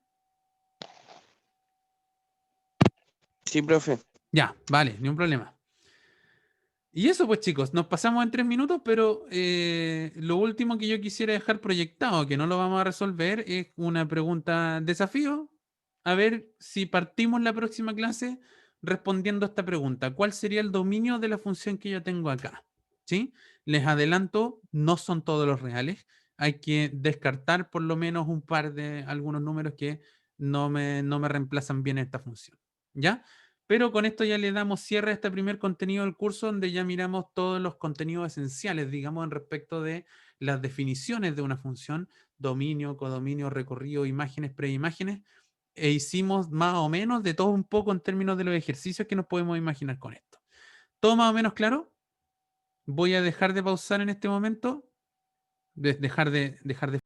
Sí, profe. Ya, vale, ni un problema. Y eso pues chicos, nos pasamos en 3 minutos, pero lo último que yo quisiera dejar proyectado, que no lo vamos a resolver, es una pregunta desafío. A ver si partimos la próxima clase respondiendo a esta pregunta. ¿Cuál sería el dominio de la función que yo tengo acá? ¿Sí? Les adelanto, no son todos los reales. Hay que descartar por lo menos un par de algunos números que no me reemplazan bien esta función. ¿Ya? Pero con esto ya le damos cierre a este primer contenido del curso donde ya miramos todos los contenidos esenciales, digamos, en respecto de las definiciones de una función, dominio, codominio, recorrido, imágenes, preimágenes, e hicimos más o menos de todo un poco en términos de los ejercicios que nos podemos imaginar con esto. ¿Todo más o menos claro? Voy a dejar de pausar en este momento, dejar de